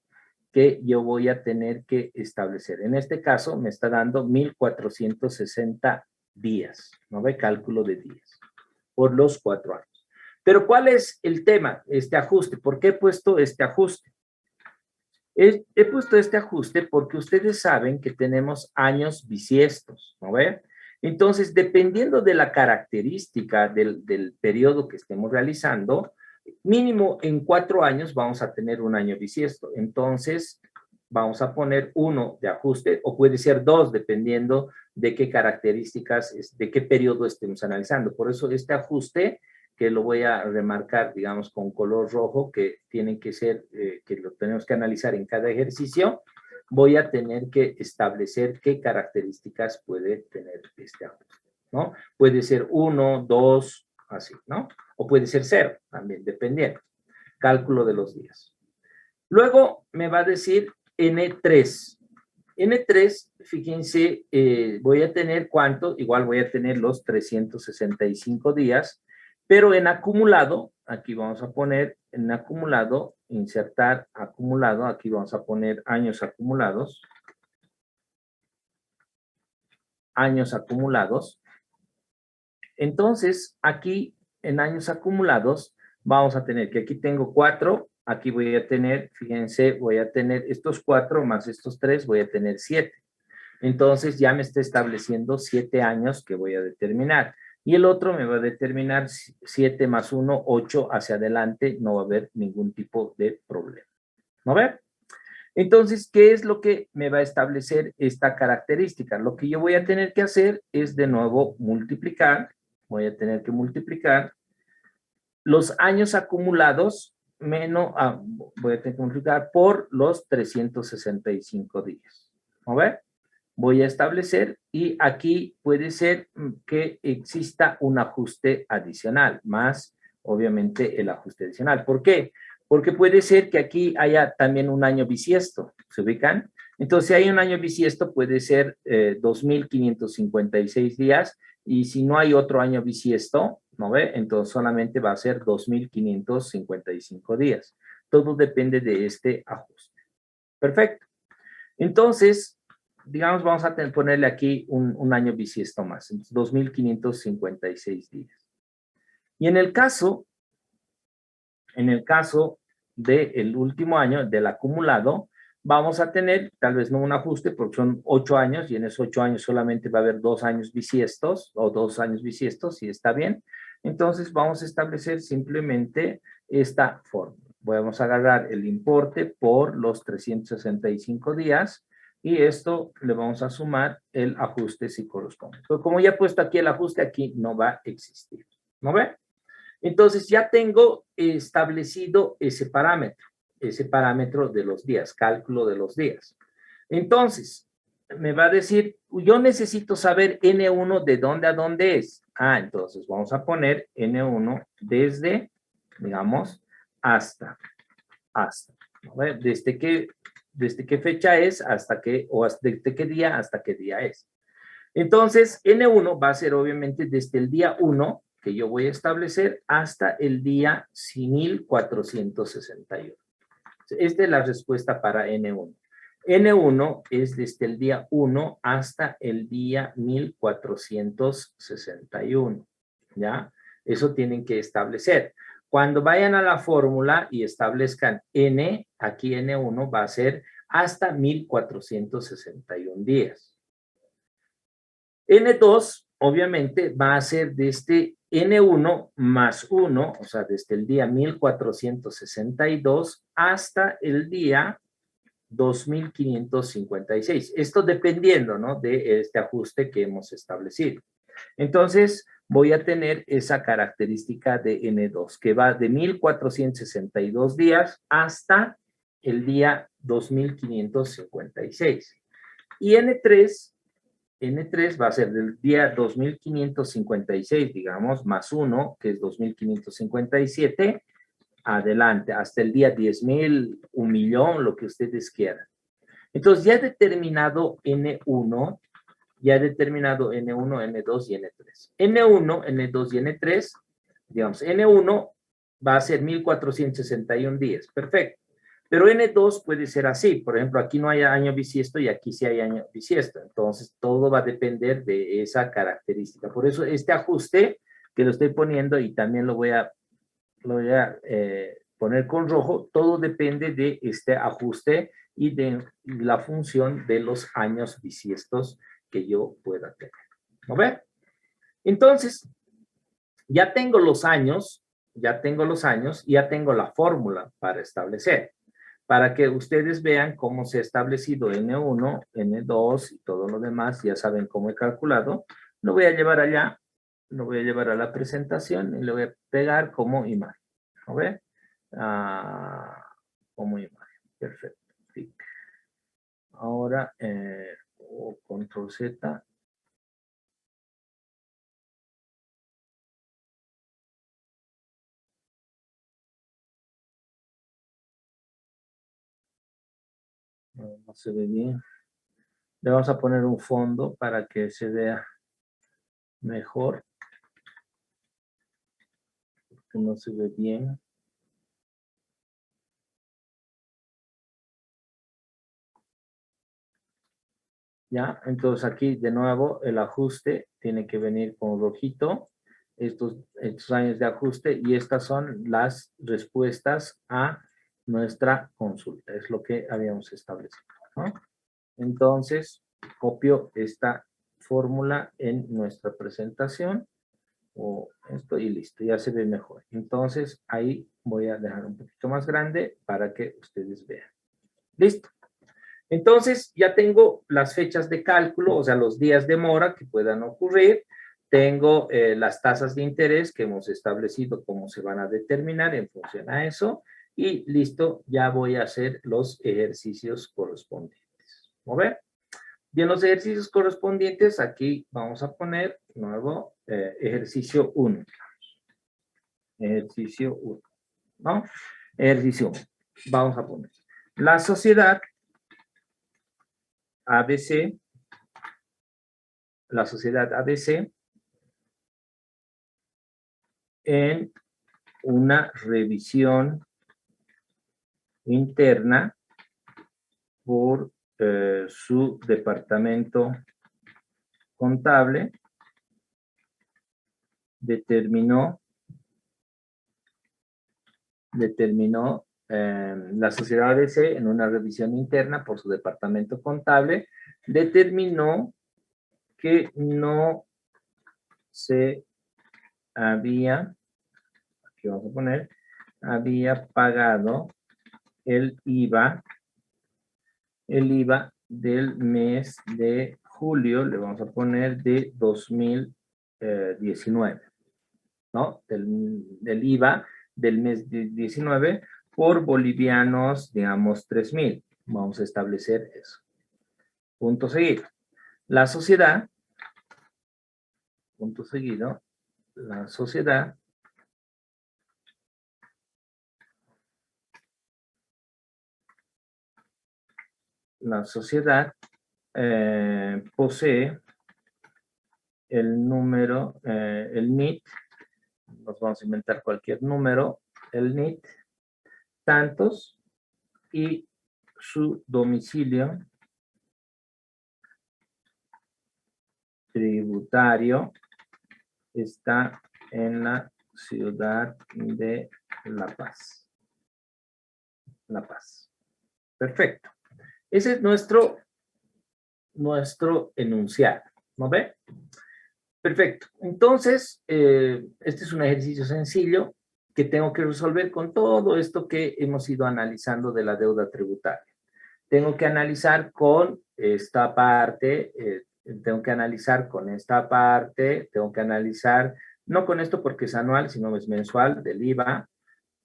S1: que yo voy a tener que establecer. En este caso me está dando 1460 días, ¿no ve? Cálculo de días por los 4 años. Pero ¿cuál es el tema? Este ajuste. ¿Por qué he puesto este ajuste? He puesto este ajuste porque ustedes saben que tenemos años bisiestos, ¿no ve? Entonces, dependiendo de la característica del periodo que estemos realizando, mínimo en 4 años vamos a tener un año bisiesto. Entonces, vamos a poner 1 de ajuste o puede ser 2 dependiendo de qué características, de qué periodo estemos analizando. Por eso este ajuste que lo voy a remarcar, digamos, con color rojo, que tiene que ser, que lo tenemos que analizar en cada ejercicio, voy a tener que establecer qué características puede tener este ajuste, ¿no? Puede ser 1, 2, así, ¿no? O puede ser 0, también, dependiendo. Cálculo de los días. Luego me va a decir N3. N3, fíjense, voy a tener ¿cuánto? Igual voy a tener los 365 días, pero en acumulado, aquí vamos a poner en acumulado, insertar acumulado, aquí vamos a poner años acumulados. Años acumulados. Entonces, aquí en años acumulados, vamos a tener que aquí tengo 4, aquí voy a tener, fíjense, voy a tener estos 4 más estos 3, voy a tener 7. Entonces ya me está estableciendo 7 años que voy a determinar. Y el otro me va a determinar 7 más 1, 8 hacia adelante, no va a haber ningún tipo de problema. ¿No ve? Entonces, ¿qué es lo que me va a establecer esta característica? Lo que yo voy a tener que hacer es de nuevo multiplicar, voy a tener que multiplicar los años acumulados menos, voy a tener que multiplicar por los 365 días. ¿No ve? Voy a establecer y aquí puede ser que exista un ajuste adicional, más obviamente el ajuste adicional. ¿Por qué? Porque puede ser que aquí haya también un año bisiesto, ¿se ubican? Entonces, si hay un año bisiesto, puede ser 2.556 días y si no hay otro año bisiesto, ¿no ve? Entonces, solamente va a ser 2.555 días. Todo depende de este ajuste. Perfecto. Entonces, digamos, vamos a ponerle aquí un año bisiesto más, 2.556 días. Y en el caso del último año, del acumulado, vamos a tener, tal vez no un ajuste, porque son 8 años, y en esos 8 años solamente va a haber 2 años bisiestos, o 2 años bisiestos, si está bien. Entonces, vamos a establecer simplemente esta fórmula. Vamos a agarrar el importe por los 365 días, y esto le vamos a sumar el ajuste si corresponde. Pero como ya he puesto aquí el ajuste, aquí no va a existir. ¿No ve? Entonces ya tengo establecido ese parámetro de los días, cálculo de los días. Entonces, me va a decir, yo necesito saber N1 de dónde a dónde es. Entonces vamos a poner N1 desde, digamos, hasta. ¿No? Desde qué fecha es hasta qué, desde qué día hasta qué día es. Entonces, N1 va a ser obviamente desde el día 1 que yo voy a establecer hasta el día 1461. Esta es la respuesta para N1. N1 es desde el día 1 hasta el día 1461. ¿Ya? Eso tienen que establecer. Cuando vayan a la fórmula y establezcan N, aquí N1 va a ser hasta 1461 días. N2, obviamente, va a ser desde N1 más 1, o sea, desde el día 1462 hasta el día 2556. Esto dependiendo, ¿no?, de este ajuste que hemos establecido. Entonces, voy a tener esa característica de N2, que va de 1462 días hasta el día 2556. Y N3 va a ser del día 2556, digamos, más 1, que es 2557, adelante, hasta el día 10,000, 1,000,000, lo que ustedes quieran. Entonces, ya he determinado N1, N2 y N3. N1, N2 y N3, digamos, N1 va a ser 1461 días, perfecto. Pero N2 puede ser así, por ejemplo, aquí no hay año bisiesto y aquí sí hay año bisiesto, entonces todo va a depender de esa característica. Por eso este ajuste que lo estoy poniendo y también lo voy a poner con rojo, todo depende de este ajuste y de la función de los años bisiestos que yo pueda tener. ¿No ve? Entonces, ya tengo los años y ya tengo la fórmula para establecer. Para que ustedes vean cómo se ha establecido N1, N2 y todo lo demás, ya saben cómo he calculado, lo voy a llevar allá, lo voy a llevar a la presentación y lo voy a pegar como imagen. ¿No ve? Como imagen. Perfecto. Sí. Ahora, control Z. No se ve bien. Le vamos a poner un fondo para que se vea mejor. Que no se ve bien. ¿Ya? Entonces aquí de nuevo el ajuste tiene que venir con rojito, estos años de ajuste, y estas son las respuestas a nuestra consulta, es lo que habíamos establecido, ¿no? Entonces copio esta fórmula en nuestra presentación, o esto, y listo, ya se ve mejor. Entonces ahí voy a dejar un poquito más grande para que ustedes vean. Listo. Entonces, ya tengo las fechas de cálculo, o sea, los días de mora que puedan ocurrir. Tengo las tasas de interés que hemos establecido cómo se van a determinar en función a eso. Y listo, ya voy a hacer los ejercicios correspondientes. ¿No ven? Y en los ejercicios correspondientes, aquí vamos a poner nuevo ejercicio 1. Ejercicio 1. ¿No? Ejercicio 1. Vamos a poner. La sociedad ABC, en una revisión interna por su departamento contable, determinó la sociedad ABC en una revisión interna por su departamento contable, determinó que no se había, aquí vamos a poner, había pagado el IVA del mes de julio, le vamos a poner de 2019. ¿no? Del IVA del mes 19 por bolivianos, digamos, 3,000. Vamos a establecer eso. Punto seguido. La sociedad, punto seguido, la sociedad posee el número, el NIT, nos vamos a inventar cualquier número, el NIT, tantos, y su domicilio tributario está en la ciudad de La Paz. La Paz. Perfecto. Ese es nuestro enunciado, ¿no ve? Perfecto. Entonces, este es un ejercicio sencillo que tengo que resolver con todo esto que hemos ido analizando de la deuda tributaria. Tengo que analizar con esta parte, tengo que analizar con esta parte, tengo que analizar, no con esto porque es anual, sino es mensual, del IVA,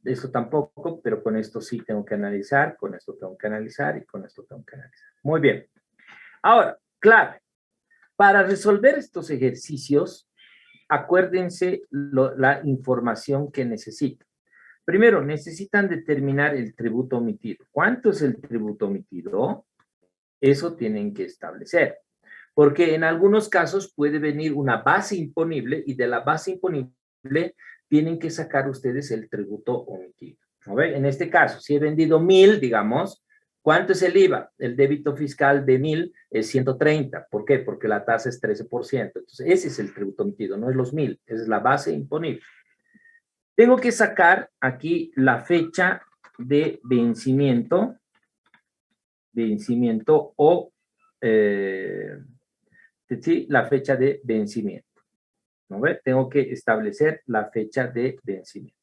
S1: esto tampoco, pero con esto sí tengo que analizar, con esto tengo que analizar y con esto tengo que analizar. Muy bien. Ahora, clave. Para resolver estos ejercicios, acuérdense la información que necesitan. Primero, necesitan determinar el tributo omitido. ¿Cuánto es el tributo omitido? Eso tienen que establecer. Porque en algunos casos puede venir una base imponible y de la base imponible tienen que sacar ustedes el tributo omitido. ¿No ve? En este caso, si he vendido 1,000, digamos, ¿cuánto es el IVA? El débito fiscal de 1,000 es 130. ¿Por qué? Porque la tasa es 13%. Entonces, ese es el tributo omitido, no es los 1,000, esa es la base imponible. Tengo que sacar aquí la fecha de vencimiento o sí, la fecha de vencimiento. ¿No ve? Tengo que establecer la fecha de vencimiento.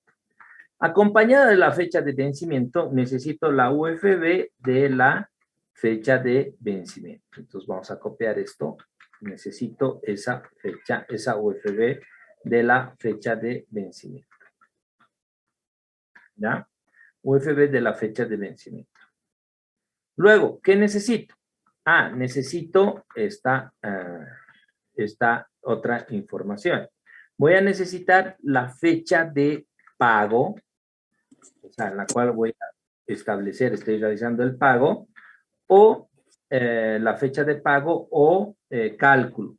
S1: Acompañada de la fecha de vencimiento, necesito la UFB de la fecha de vencimiento. Entonces vamos a copiar esto. Necesito esa fecha, esa UFB de la fecha de vencimiento. ¿Ya? UFB de la fecha de vencimiento. Luego, ¿qué necesito? Necesito esta otra información. Voy a necesitar la fecha de pago, o sea, en la cual voy a establecer, estoy realizando el pago, o la fecha de pago o cálculo.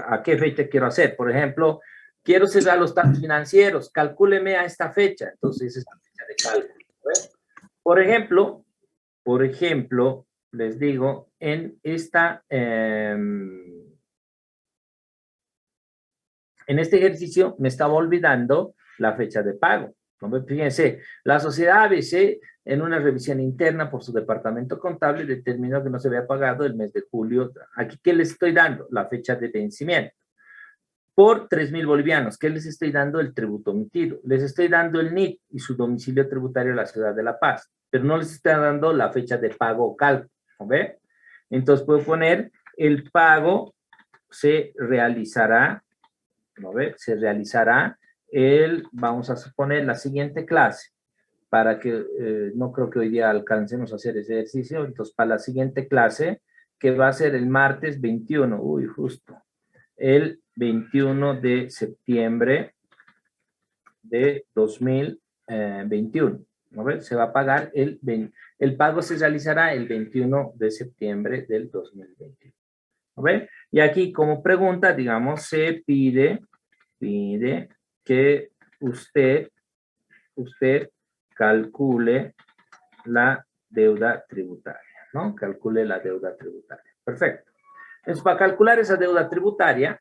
S1: ¿A qué fecha quiero hacer? Por ejemplo, quiero cerrar los estados financieros, calcúleme a esta fecha. Entonces, esta fecha de cálculo. ¿Ves? Por ejemplo, les digo, en esta... en este ejercicio me estaba olvidando la fecha de pago. Fíjense, la sociedad ABC en una revisión interna por su departamento contable determinó que no se había pagado el mes de julio. Aquí, ¿qué les estoy dando? La fecha de vencimiento. Por 3,000 bolivianos, ¿qué les estoy dando? El tributo omitido. Les estoy dando el NIT y su domicilio tributario en la ciudad de La Paz, pero no les estoy dando la fecha de pago o cálculo. ¿Ve? Entonces puedo poner el pago se realizará, ¿no ve? Se realizará vamos a suponer, la siguiente clase, para que no creo que hoy día alcancemos a hacer ese ejercicio, entonces para la siguiente clase, que va a ser el martes 21, justo, el 21 de septiembre de 2021, ¿no ve? Se va a pagar el pago se realizará el 21 de septiembre del 2021, ¿no ve? Y aquí como pregunta, digamos, se pide que usted calcule la deuda tributaria, ¿no? Calcule la deuda tributaria. Perfecto. Entonces, para calcular esa deuda tributaria,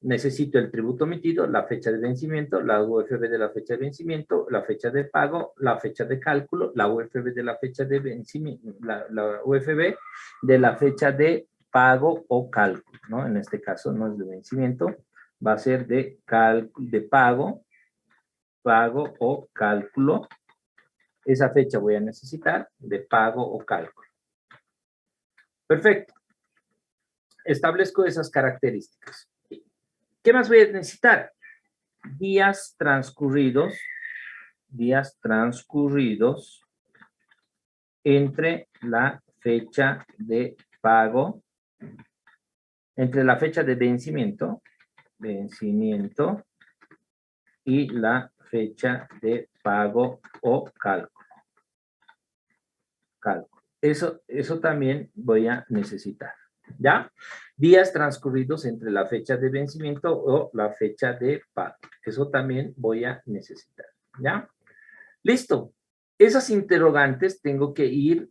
S1: necesito el tributo omitido, la fecha de vencimiento, la UFB de la fecha de vencimiento, la fecha de pago, la fecha de cálculo, la UFB de la fecha de vencimiento, la UFB de la fecha de pago o cálculo, ¿no? En este caso no es de vencimiento, va a ser de pago o cálculo. Esa fecha voy a necesitar de pago o cálculo. Perfecto. Establezco esas características. ¿Qué más voy a necesitar? días transcurridos entre la fecha de pago, entre la fecha de vencimiento y la fecha de pago o cálculo. Eso también voy a necesitar, ¿ya? Días transcurridos entre la fecha de vencimiento o la fecha de pago. Eso también voy a necesitar, ¿ya? Listo. Esas interrogantes tengo que ir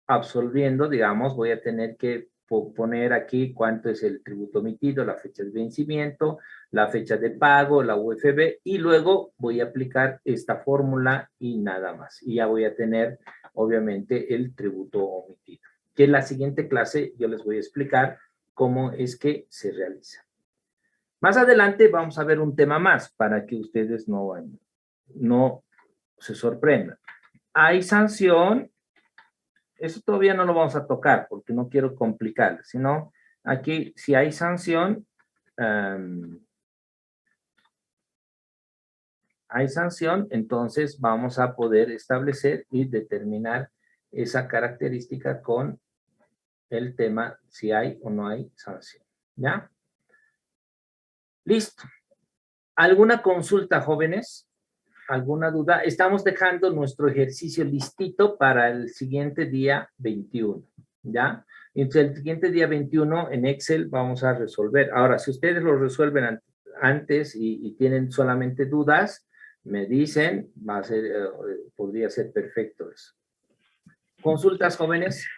S1: absolviendo, digamos, voy a tener que poner aquí cuánto es el tributo omitido, la fecha de vencimiento, la fecha de pago, la UFB, y luego voy a aplicar esta fórmula y nada más. Y ya voy a tener, obviamente, el tributo omitido. Que en la siguiente clase yo les voy a explicar cómo es que se realiza. Más adelante vamos a ver un tema más para que ustedes no se sorprendan. Hay sanción. Eso todavía no lo vamos a tocar porque no quiero complicar, sino aquí si hay sanción, entonces vamos a poder establecer y determinar esa característica con el tema si hay o no hay sanción, ¿ya? Listo. ¿Alguna consulta, jóvenes? ¿Alguna duda? Estamos dejando nuestro ejercicio listito para el siguiente día 21, ¿ya? Entonces, el siguiente día 21 en Excel vamos a resolver. Ahora, si ustedes lo resuelven antes y tienen solamente dudas, me dicen, podría ser perfecto eso. ¿Consultas, jóvenes?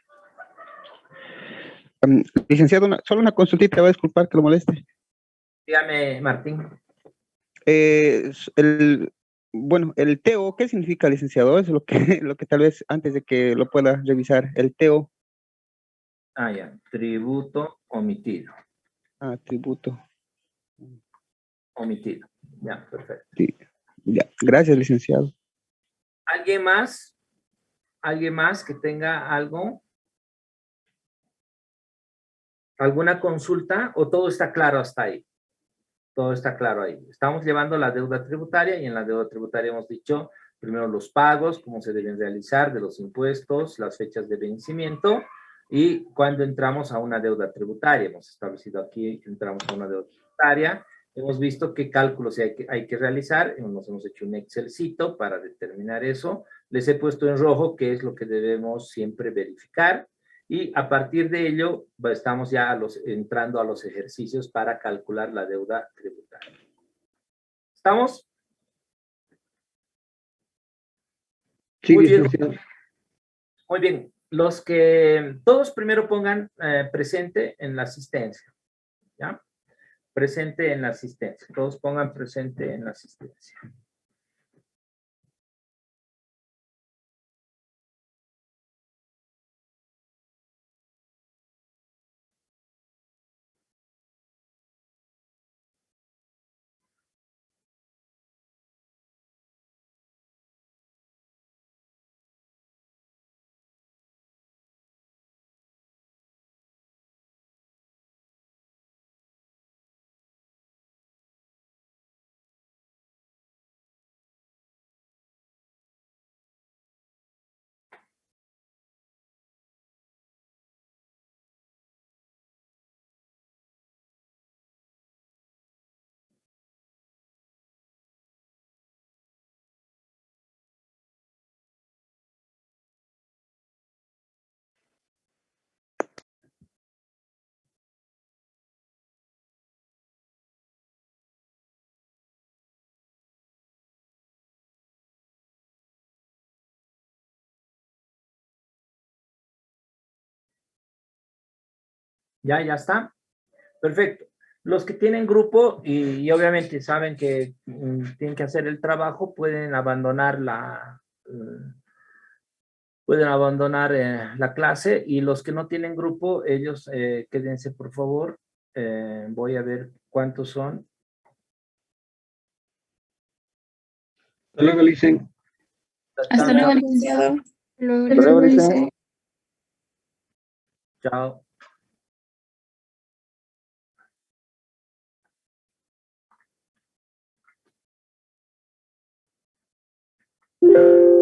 S3: Licenciado, solo una consultita, va a disculpar que lo moleste.
S1: Dígame, Martín.
S3: Bueno, el TEO, ¿qué significa, licenciado? Es lo que tal vez antes de que lo pueda revisar, el TEO.
S1: Ah, ya, tributo omitido.
S3: Ah, tributo.
S1: Omitido, ya, perfecto.
S3: Sí. Ya, gracias, licenciado.
S1: ¿Alguien más? ¿Alguien más que tenga algo? ¿Alguna consulta o todo está claro hasta ahí? Todo está claro ahí. Estamos llevando la deuda tributaria y en la deuda tributaria hemos dicho primero los pagos, cómo se deben realizar de los impuestos, las fechas de vencimiento y cuando entramos a una deuda tributaria. Hemos establecido aquí, entramos a una deuda tributaria. Hemos visto qué cálculos hay que realizar. Nos hemos hecho un Excelcito para determinar eso. Les he puesto en rojo qué es lo que debemos siempre verificar. Y a partir de ello, estamos ya entrando a los ejercicios para calcular la deuda tributaria. ¿Estamos?
S3: Sí,
S1: Muy bien.
S3: licenciado.
S1: Muy bien. Todos primero pongan presente en la asistencia. ¿Ya? Presente en la asistencia. Todos pongan presente en la asistencia. ¿Ya? ¿Ya está? Perfecto. Los que tienen grupo y obviamente saben que tienen que hacer el trabajo, pueden abandonar la clase y los que no tienen grupo, ellos quédense por favor. Voy a ver cuántos son.
S3: Hasta luego, licen.
S4: Hasta luego, licenciado.
S3: Hasta luego, licen.
S1: Chao. Gracias.